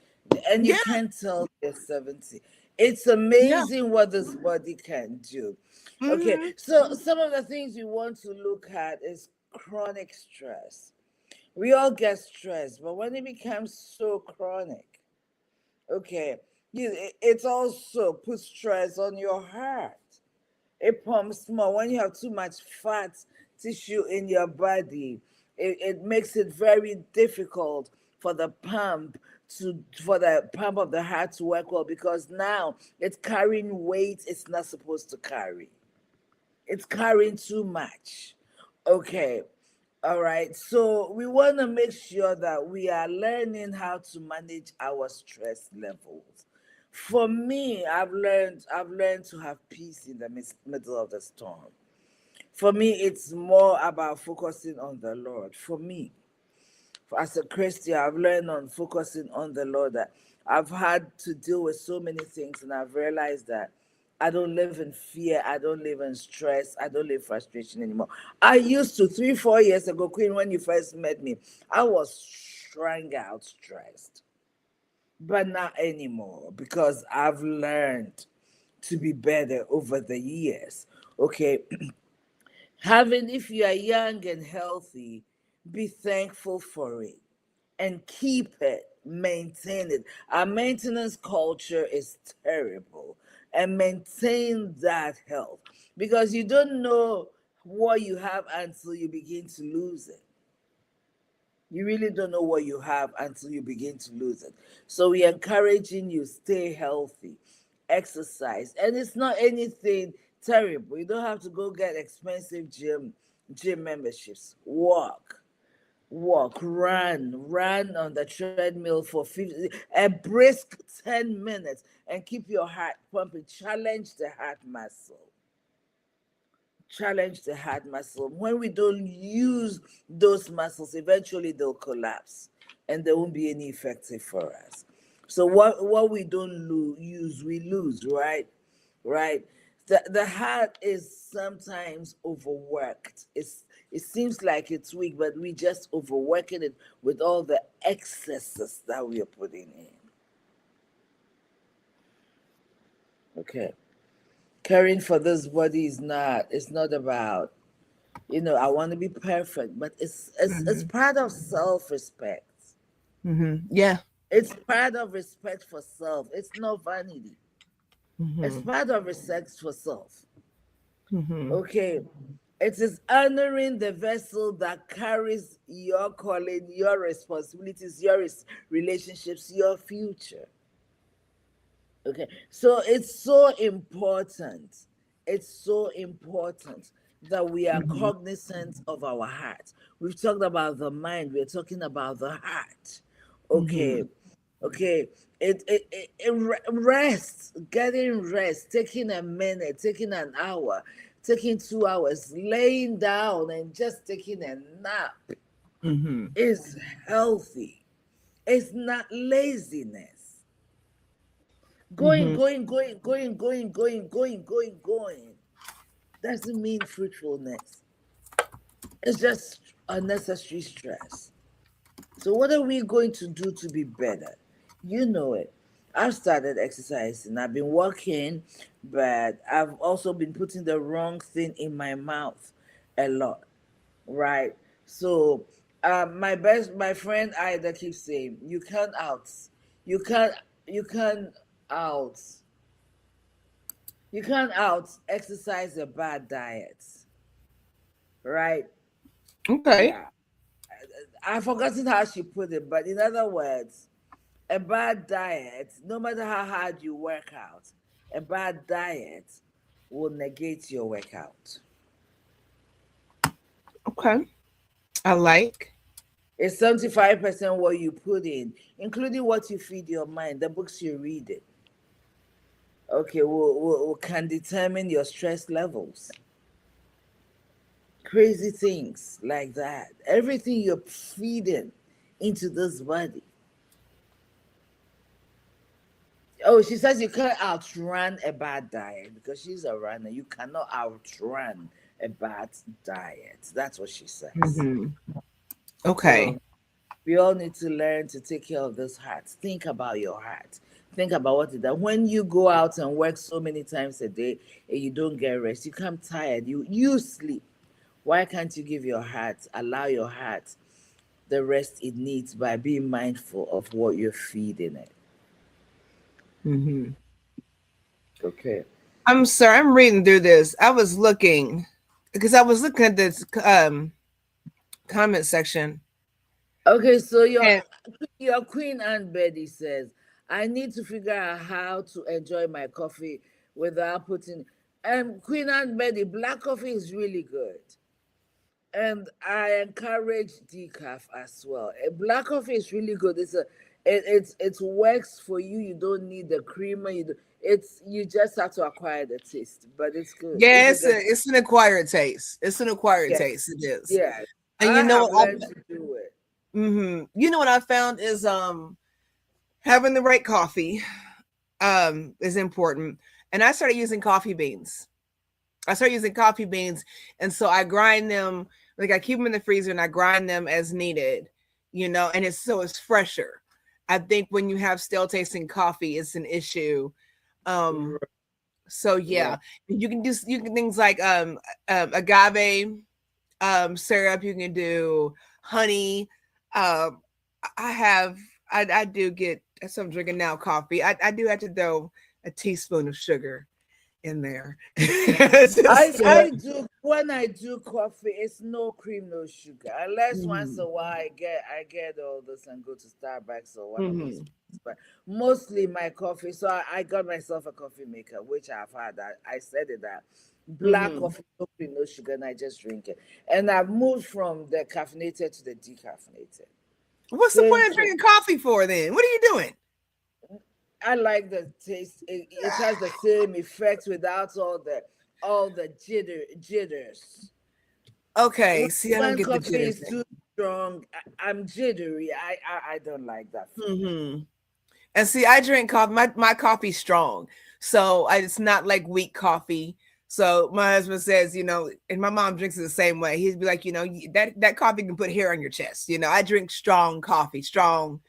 and you can't tell they're 70. It's amazing what this body can do. Okay, so some of the things we want to look at is chronic stress. We all get stressed, but when it becomes so chronic, it also puts stress on your heart. It pumps more. When you have too much fat tissue in your body, it makes it very difficult for the pump of the heart to work well, because now it's carrying weight it's not supposed to carry. It's carrying too much. Okay. All right. So we want to make sure that we are learning how to manage our stress levels. For me, I've learned to have peace in the middle of the storm. For me, it's more about focusing on the Lord. For me, as a Christian, I've learned on focusing on the Lord that I've had to deal with so many things, and I've realized that I don't live in fear, I don't live in stress, I don't live frustration anymore. I used to 3, 4 years ago, Queen, when you first met me, I was strung out, stressed, but not anymore because I've learned to be better over the years. Okay, having, if you are young and healthy, be thankful for it and keep it, maintain it. Our maintenance culture is terrible, and maintain that health because you don't know what you have until you begin to lose it. You really don't know what you have until you begin to lose it. So we're encouraging you, stay healthy, exercise, and it's not anything terrible. You don't have to go get expensive gym memberships. Walk, run on the treadmill for 50, a brisk 10 minutes, and keep your heart pumping. Challenge the heart muscle. When we don't use those muscles, eventually they'll collapse and they won't be any effective for us. So what we don't use, we lose, right? Right. The heart is sometimes overworked. It seems like it's weak, but we just overworking it with all the excesses that we are putting in. Okay. Caring for this body is not, it's not about, I want to be perfect, but it's part of self-respect. Yeah. It's part of respect for self. It's not vanity. It's Mm-hmm. part of respect for self. Mm-hmm. Okay. It is honoring the vessel that carries your calling, your responsibilities, your relationships, your future. Okay. So it's so important. It's so important that we are Mm-hmm. cognizant of our heart. We've talked about the mind, we're talking about the heart. Mm-hmm. Okay. Okay. Rest, getting rest, taking a minute, taking an hour, taking 2 hours, laying down and just taking a nap Mm-hmm. is healthy. It's not laziness. Going, Mm-hmm. going, going, going, going, going, going, going, going doesn't mean fruitfulness. It's just unnecessary stress. So, what are we going to do to be better? You know it. I've started exercising. I've been walking, but I've also been putting the wrong thing in my mouth a lot, right? So, my friend Ida keeps saying, you can't, you can't out, you can't out exercise a bad diet, right? Okay. Yeah, I've forgotten how she put it, but in other words, a bad diet, no matter how hard you work out, a bad diet will negate your workout. Okay. I like. It's 75% what you put in, including what you feed your mind, the books you read it. Okay, will can determine your stress levels. Crazy things like that. Everything you're feeding into this body. Oh, she says you can't outrun a bad diet because she's a runner. You cannot outrun a bad diet. That's what she says. Mm-hmm. Okay. So we all need to learn to take care of this heart. Think about your heart. Think about what it does. When you go out and work so many times a day and you don't get rest, you come tired. You sleep. Why can't you give your heart, allow your heart the rest it needs by being mindful of what you're feeding it? Mm-hmm. Okay. I'm sorry. I'm reading through this. I was looking because I was looking at this comment section. Okay, so And your Queen Anne Betty says, I need to figure out how to enjoy my coffee without putting. And Queen Anne Betty, black coffee is really good, and I encourage decaf as well. Black coffee is really good. It works for you. You don't need the creamer. It's you just have to acquire the taste, but it's good. If Yeah, you get it's an acquired taste. It's an acquired yes, taste. It is. yes, And I you know have what learned to do it. you know what I found is having the right coffee is important. And I started using coffee beans. And so I grind them, like I keep them in the freezer and I grind them as needed, and it's fresher. I think when you have stale tasting coffee, it's an issue. Um, so Yeah. yeah, you can things like agave syrup. You can do honey. Um, I have I do get, so I'm drinking now coffee. I do have to throw a teaspoon of sugar in there. I do when I do coffee, it's no cream, no sugar. Unless once Mhm, a while I get all this and go to Starbucks or one of those mhm, places. But mostly my coffee. So I got myself a coffee maker, which I've had. I said it that black mhm. coffee, no cream, no sugar, and I just drink it. And I've moved from the caffeinated to the decaffeinated. What's the Same point of thing. drinking coffee for then? What are you doing? I like the taste. It has the same effect without all the jitters. Okay, When, see, I don't when get the coffee jitter is thing. too strong, I'm jittery. I don't like that feeling. Hmm. And see, I drink coffee. My coffee's strong, so it's not like weak coffee. So my husband says, and my mom drinks it the same way. He'd be like, that coffee can put hair on your chest. I drink strong coffee, strong.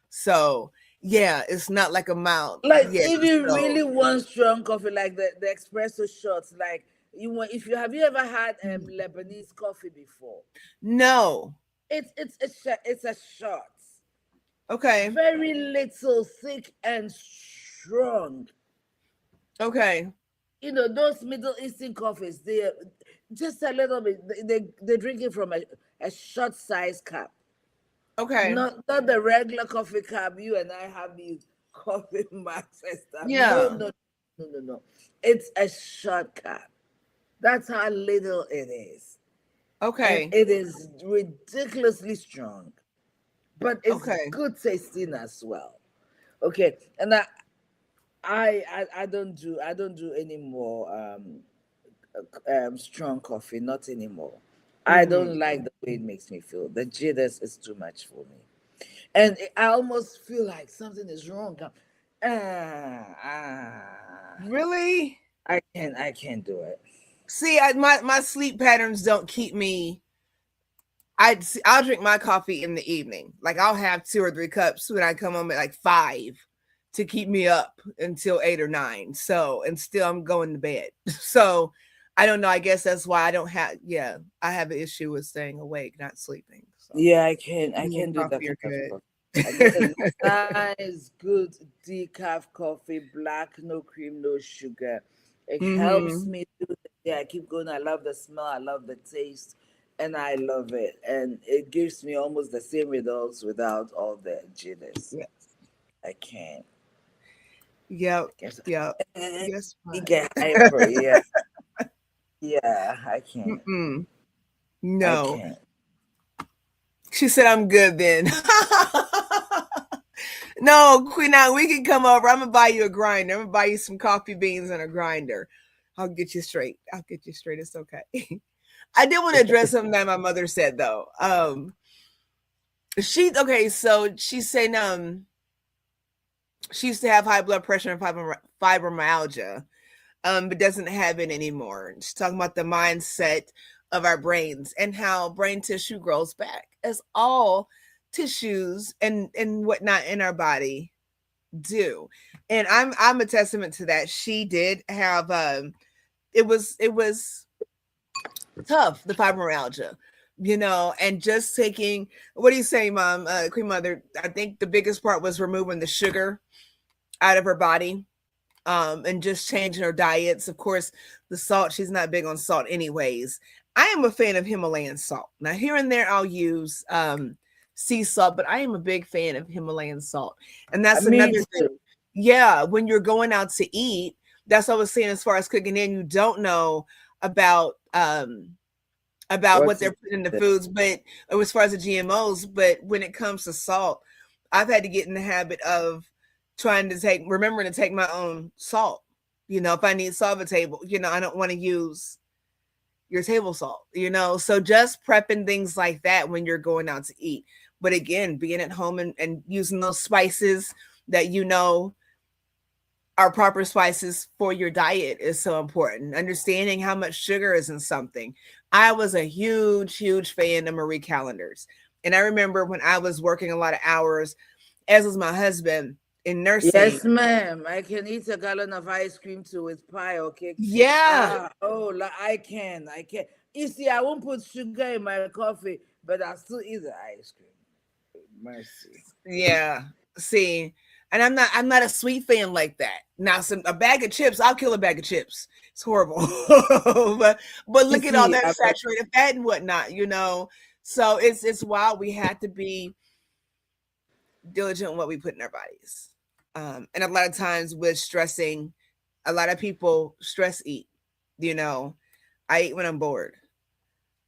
So yeah, it's not like a mild. Like Yeah. if you So really want strong coffee, like the espresso shots, like you want. If you have you ever had Lebanese coffee before? no. It's a shot, Okay. very little, thick and strong. Okay. Those Middle Eastern coffees, they just a little bit. They drink it from a short size cup. Okay. Not the regular coffee cup. You and I have these coffee mugs and stuff. No, Yeah. no, no, no, no. It's a short cup. That's how little it is. And Okay. it is ridiculously strong. But it's Okay. good tasting as well. Okay. And I don't do any more strong coffee, not anymore. I Hmm. don't like the way it makes me feel. The jitters is too much for me. And I almost feel like something is wrong. Ah, ah, Really? I can't do it. See, my sleep patterns don't keep me. I'll drink my coffee in the evening. Like I'll have 2 or 3 cups when I come home at like 5 to keep me up until 8 or 9. So and still I'm going to bed. So I don't know. I guess that's why I don't have. Yeah, I have an issue with staying awake, not sleeping. So Yeah, I tea and can do that coffee are kind of good. coffee. I get a nice, good decaf coffee, black, no cream, no sugar. It helps Hmm. me through the day. I keep going. I love the smell. I love the taste, and I love it. And it gives me almost the same results without all the jitters. Yeah. I can't. Yep. I guess Yep. I Yes. get hyper. Yeah, yeah. I can't. Mm-mm. I No. can't. She said, I'm good then. No, Queen, now we can come over. I'm gonna buy you a grinder. I'm gonna buy you some coffee beans and a grinder. I'll get you straight. I'll get you straight. It's okay. I did want to address something that my mother said though. She okay, so she's saying she used to have high blood pressure and fibromyalgia, but doesn't have it anymore. She's talking about the mindset of our brains and how brain tissue grows back, as all tissues and whatnot in our body do. And I'm a testament to that. She did have it was tough, the fibromyalgia, and just taking, what do you say, Mom, Queen Mother? I think the biggest part was removing the sugar out of her body, and just changing her diets. Of course, the salt, she's not big on salt anyways. I am a fan of Himalayan salt. Now, here and there, I'll use sea salt, but I am a big fan of Himalayan salt. And that's Me another thing. too. Yeah, when you're going out to eat, that's what I was saying as far as cooking in, you don't know about what What's they're it? putting in the foods, but as far as the GMOs, but when it comes to salt, I've had to get in the habit of remembering to take my own salt. If I need salt at the table, I don't want to use your table salt, so just prepping things like that when you're going out to eat. But again, being at home and using those spices that are proper spices for your diet is so important. Understanding how much sugar is in something. I was a huge fan of Marie Callender's. And I remember when I was working a lot of hours, as was my husband, in nursing. Yes, ma'am. I can eat a gallon of ice cream too with pie or cake. Yeah. I can. You see, I won't put sugar in my coffee, but I'll still eat the ice cream. Mercy. Yeah. See, and I'm not a sweet fan like that. Now, a bag of chips, I'll kill a bag of chips. It's horrible. but look at all that saturated fat and whatnot, So it's wild. We have to be diligent in what we put in our bodies. And a lot of times with stressing, a lot of people stress eat. I eat when I'm bored.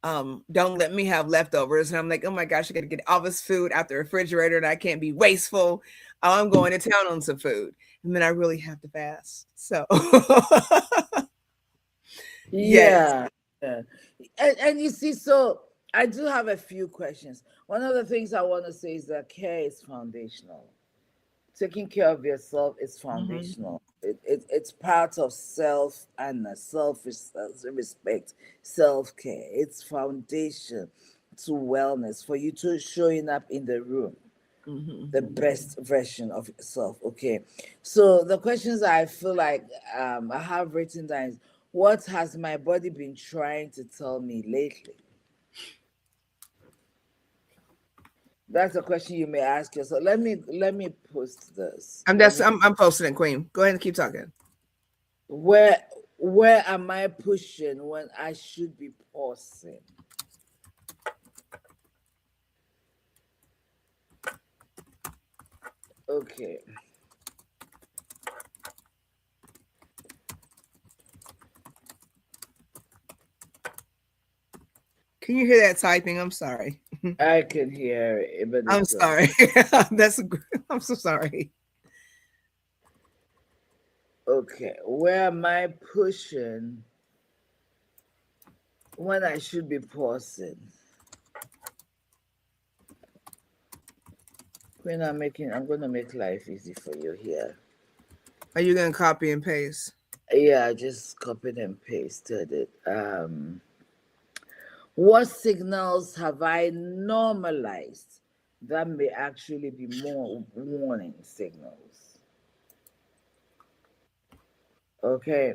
Don't let me have leftovers. And I'm like, oh my gosh, I got to get all this food out the refrigerator and I can't be wasteful. Oh, I'm going to town on some food. And then I really have to fast. So, yeah. And you see, so I do have a few questions. One of the things I want to say is that care is foundational. Taking care of yourself is foundational. It's part of self and self-respect, self-care. It's foundation to wellness for you to showing up in the room, the best version of yourself. Okay, so the questions I feel like I have written down is, what has my body been trying to tell me lately? That's a question you may ask yourself. Let me post this. I'm posting it, Queen. Go ahead and keep talking. Where am I pushing when I should be pausing? Okay. Can you hear that typing? I'm sorry. I can hear it, but I'm sorry. I'm so sorry. Okay, where am I pushing when I should be pausing? When I'm gonna make life easy for you here. Are you gonna copy and paste? Yeah, I just copied and pasted it. What signals have I normalized that may actually be more warning signals? Okay,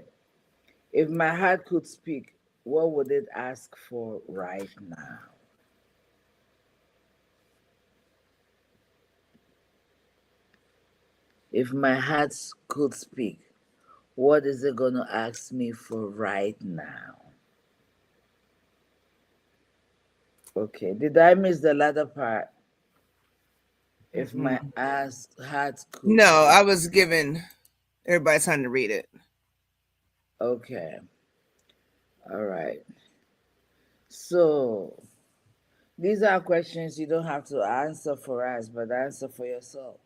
if my heart could speak, what would it ask for right now? If my heart could speak, what is it going to ask me for right now? Okay, did I miss the latter part? If my heart could No, speak. I was giving everybody time to read it. Okay. All right. So these are questions you don't have to answer for us, but answer for yourself.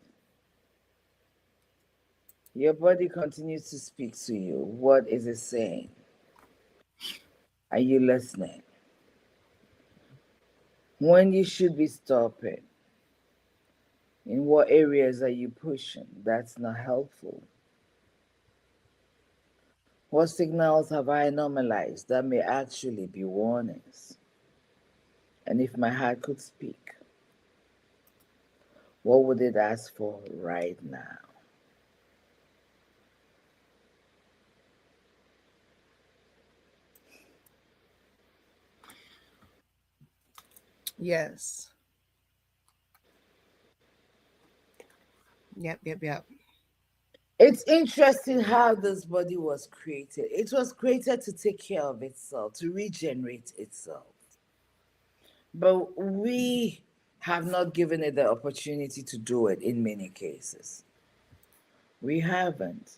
Your body continues to speak to you. What is it saying? Are you listening? When you should be stopping? In what areas are you pushing? That's not helpful. What signals have I normalized that may actually be warnings? And if my heart could speak, what would it ask for right now? Yes. Yep. It's interesting how this body was created. It was created to take care of itself, to regenerate itself. But we have not given it the opportunity to do it in many cases. We haven't.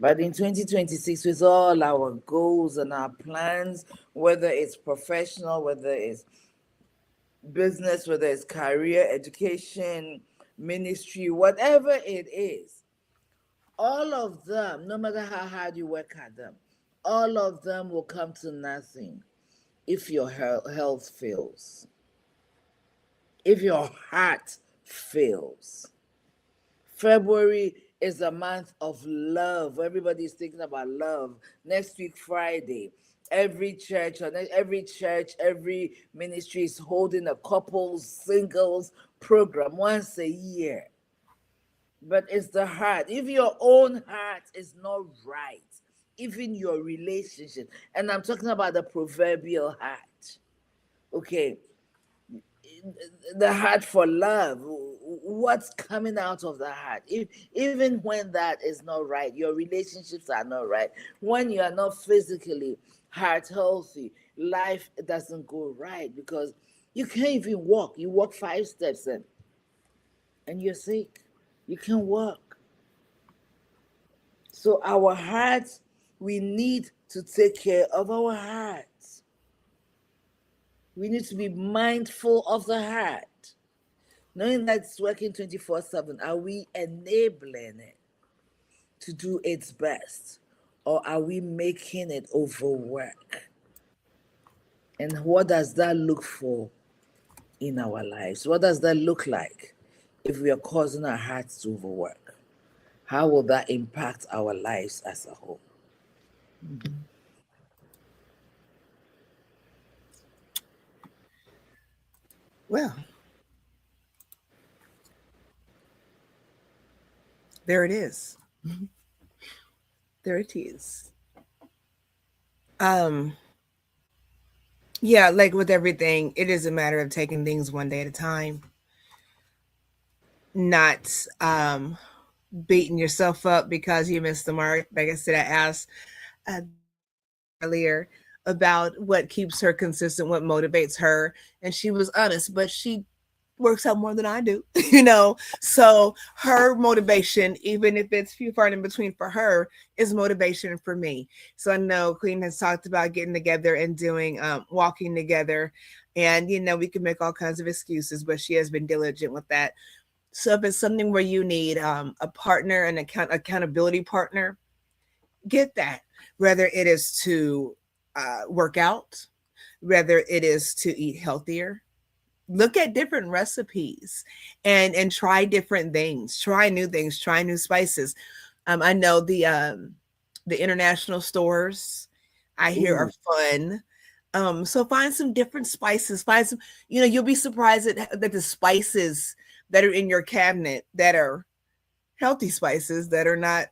But in 2026, with all our goals and our plans, whether it's professional, whether it's business, whether it's career, education, ministry, whatever it is, all of them, no matter how hard you work at them, all of them will come to nothing if your health fails, if your heart fails. February is a month of love. Everybody's thinking about love. Next week, Friday, every church, every ministry is holding a couples, singles program once a year. But it's the heart. If your own heart is not right, even your relationship, and I'm talking about the proverbial heart, okay, the heart for love, what's coming out of the heart, even when that is not right, your relationships are not right, when you are not physically heart healthy, life doesn't go right, because you can't even walk. You walk 5 steps and you're sick. You can't walk. So our hearts, we need to take care of our hearts. We need to be mindful of the heart. Knowing that it's working 24/7, are we enabling it to do its best? Or are we making it overwork? And what does that look for in our lives? What does that look like if we are causing our hearts to overwork? How will that impact our lives as a whole? Well, there it is. There it is. Yeah, like with everything, it is a matter of taking things one day at a time, not beating yourself up because you missed the mark. Like I said, I asked uh, earlier about what keeps her consistent, what motivates her, and she was honest, but she works out more than I do, So her motivation, even if it's few far in between for her, is motivation for me. So I know Queen has talked about getting together and doing walking together, and we can make all kinds of excuses, but she has been diligent with that. So if it's something where you need a partner, an accountability partner, get that. Whether it is to work out, whether it is to eat healthier, look at different recipes and try different things, try new things, try new spices. I know the international stores I hear are Ooh, fun. So find some different spices, find some, you'll be surprised that the spices that are in your cabinet that are healthy spices that are not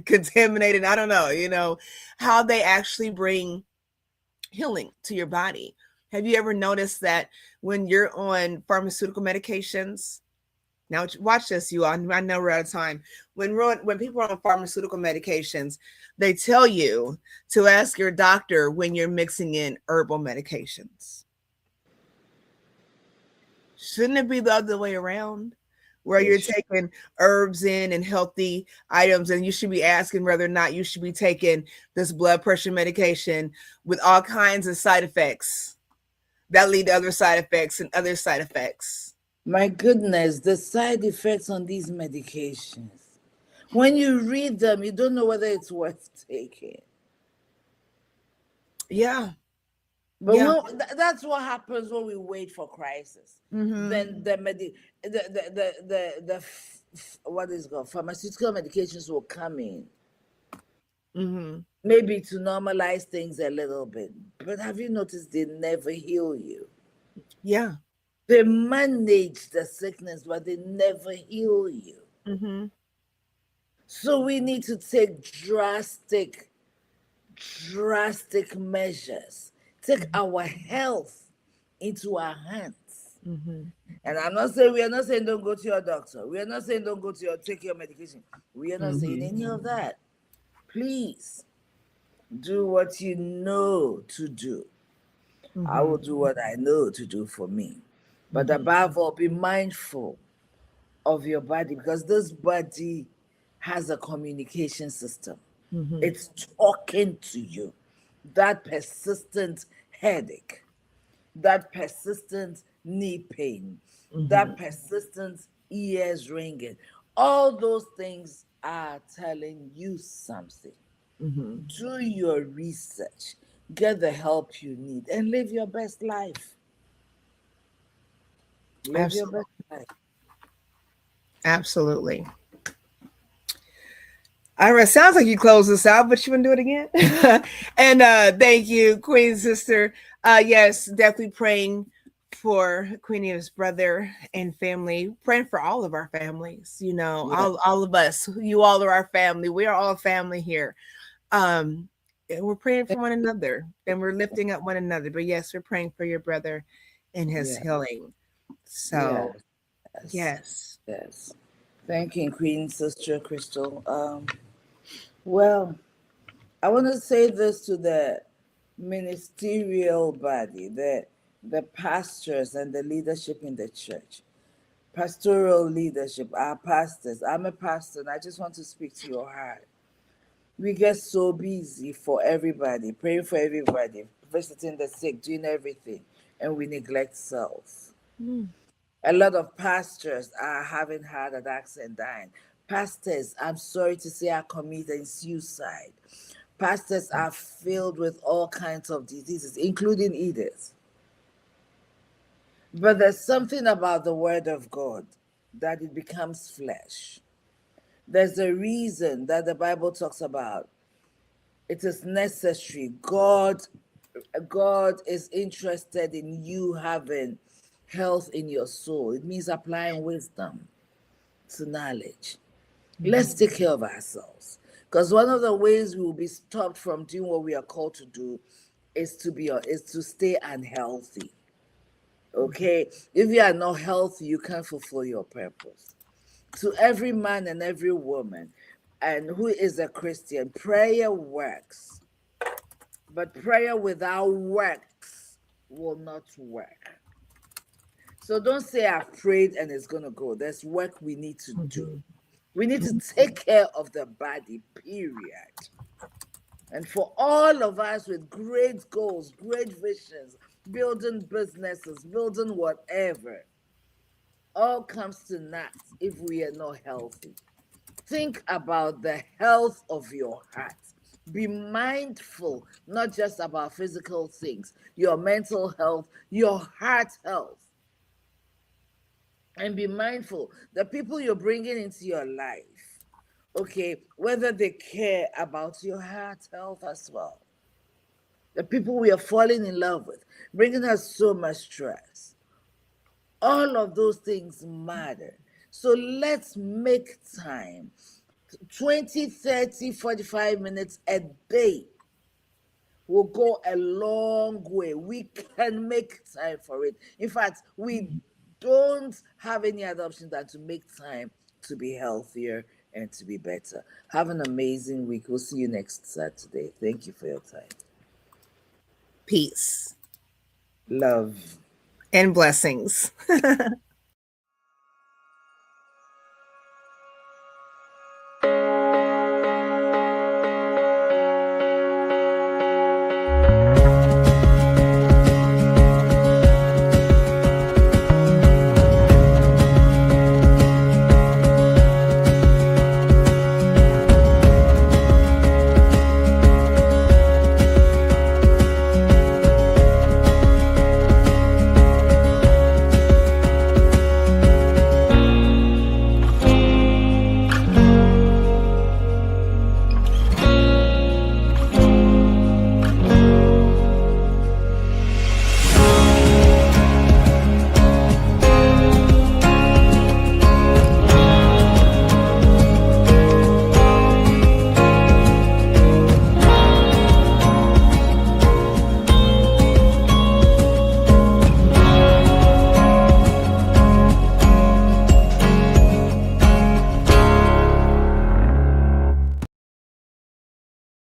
contaminated, I don't know, how they actually bring healing to your body. Have you ever noticed that when you're on pharmaceutical medications? Now watch this, you all. I know we're out of time. When people are on pharmaceutical medications, they tell you to ask your doctor when you're mixing in herbal medications. Shouldn't it be the other way around? Where you're ish. taking herbs in and healthy items, and you should be asking whether or not you should be taking this blood pressure medication with all kinds of side effects that lead to other side effects and other side effects. My goodness, the side effects on these medications. When you read them, you don't know whether it's worth taking. Yeah, But yeah. that's what happens when we wait for crisis. Mm-hmm. Then what is it called? Pharmaceutical medications will come in, Mm-hmm. maybe to normalize things a little bit. But have you noticed they never heal you? Yeah. They manage the sickness, but they never heal you. Mm-hmm. So we need to take drastic measures. Take our health into our hands. Mm-hmm. And we are not saying don't go to your doctor. We are not saying don't go to take your medication. We are not saying Mm-hmm. any of that. Please do what you know to do. I Mm-hmm. will do what I know to do for me. But Mm-hmm. above all, be mindful of your body, because this body has a communication system. Mm-hmm. It's talking to you. That persistent headache, that persistent knee pain, Mm-hmm. that persistent ears ringing. All those things are telling you something. Mm-hmm. Do your research, get the help you need, and live your best life. Live your Absolutely. best life. Absolutely. All right, sounds like you closed this out, but you want to do it again? And thank you, Queen Sister. Yes, definitely praying for Queenie's brother and family, praying for all of our families, you know, Yeah, all of us. You all are our family. We are all family here. And we're praying for one another and we're lifting up one another. But yes, we're praying for your brother and his yeah, healing. So, yes, yes, yes. yes. Thank you, Queen Sister Crystal. Well, I want to say this to the ministerial body, the pastors and the leadership in the church. Pastoral leadership, our pastors. I'm a pastor and I just want to speak to your heart. We get so busy for everybody, praying for everybody, visiting the sick, doing everything, and we neglect self. Mm. A lot of pastors are having heart attacks and dying. Pastors, I'm sorry to say, are committing suicide. Pastors are filled with all kinds of diseases, including eaters. But there's something about the word of God that it becomes flesh. There's a reason that the Bible talks about it is necessary. God is interested in you having health in your soul. It means applying wisdom to knowledge. Let's take care of ourselves. Because one of the ways we will be stopped from doing what we are called to do is to stay unhealthy. Okay? If you are not healthy, you can't fulfill your purpose. To every man and every woman, and who is a Christian, prayer works. But prayer without works will not work. So don't say I've prayed and it's going to go. There's work we need to do. Mhm. We need to take care of the body, period. And for all of us with great goals, great visions, building businesses, building whatever, all comes to naught if we are not healthy. Think about the health of your heart. Be mindful, not just about physical things, your mental health, your heart health. And be mindful the people you're bringing into your life, okay, whether they care about your heart health as well. The people we are falling in love with, bringing us so much stress. All of those things matter. So let's make time 20, 30, 45 minutes a day will go a long way. We can make time for it. In fact, we don't have any other option than to make time to be healthier and to be better. Have an amazing week. We'll see you next Saturday. Thank you for your time. Peace Love. and blessings.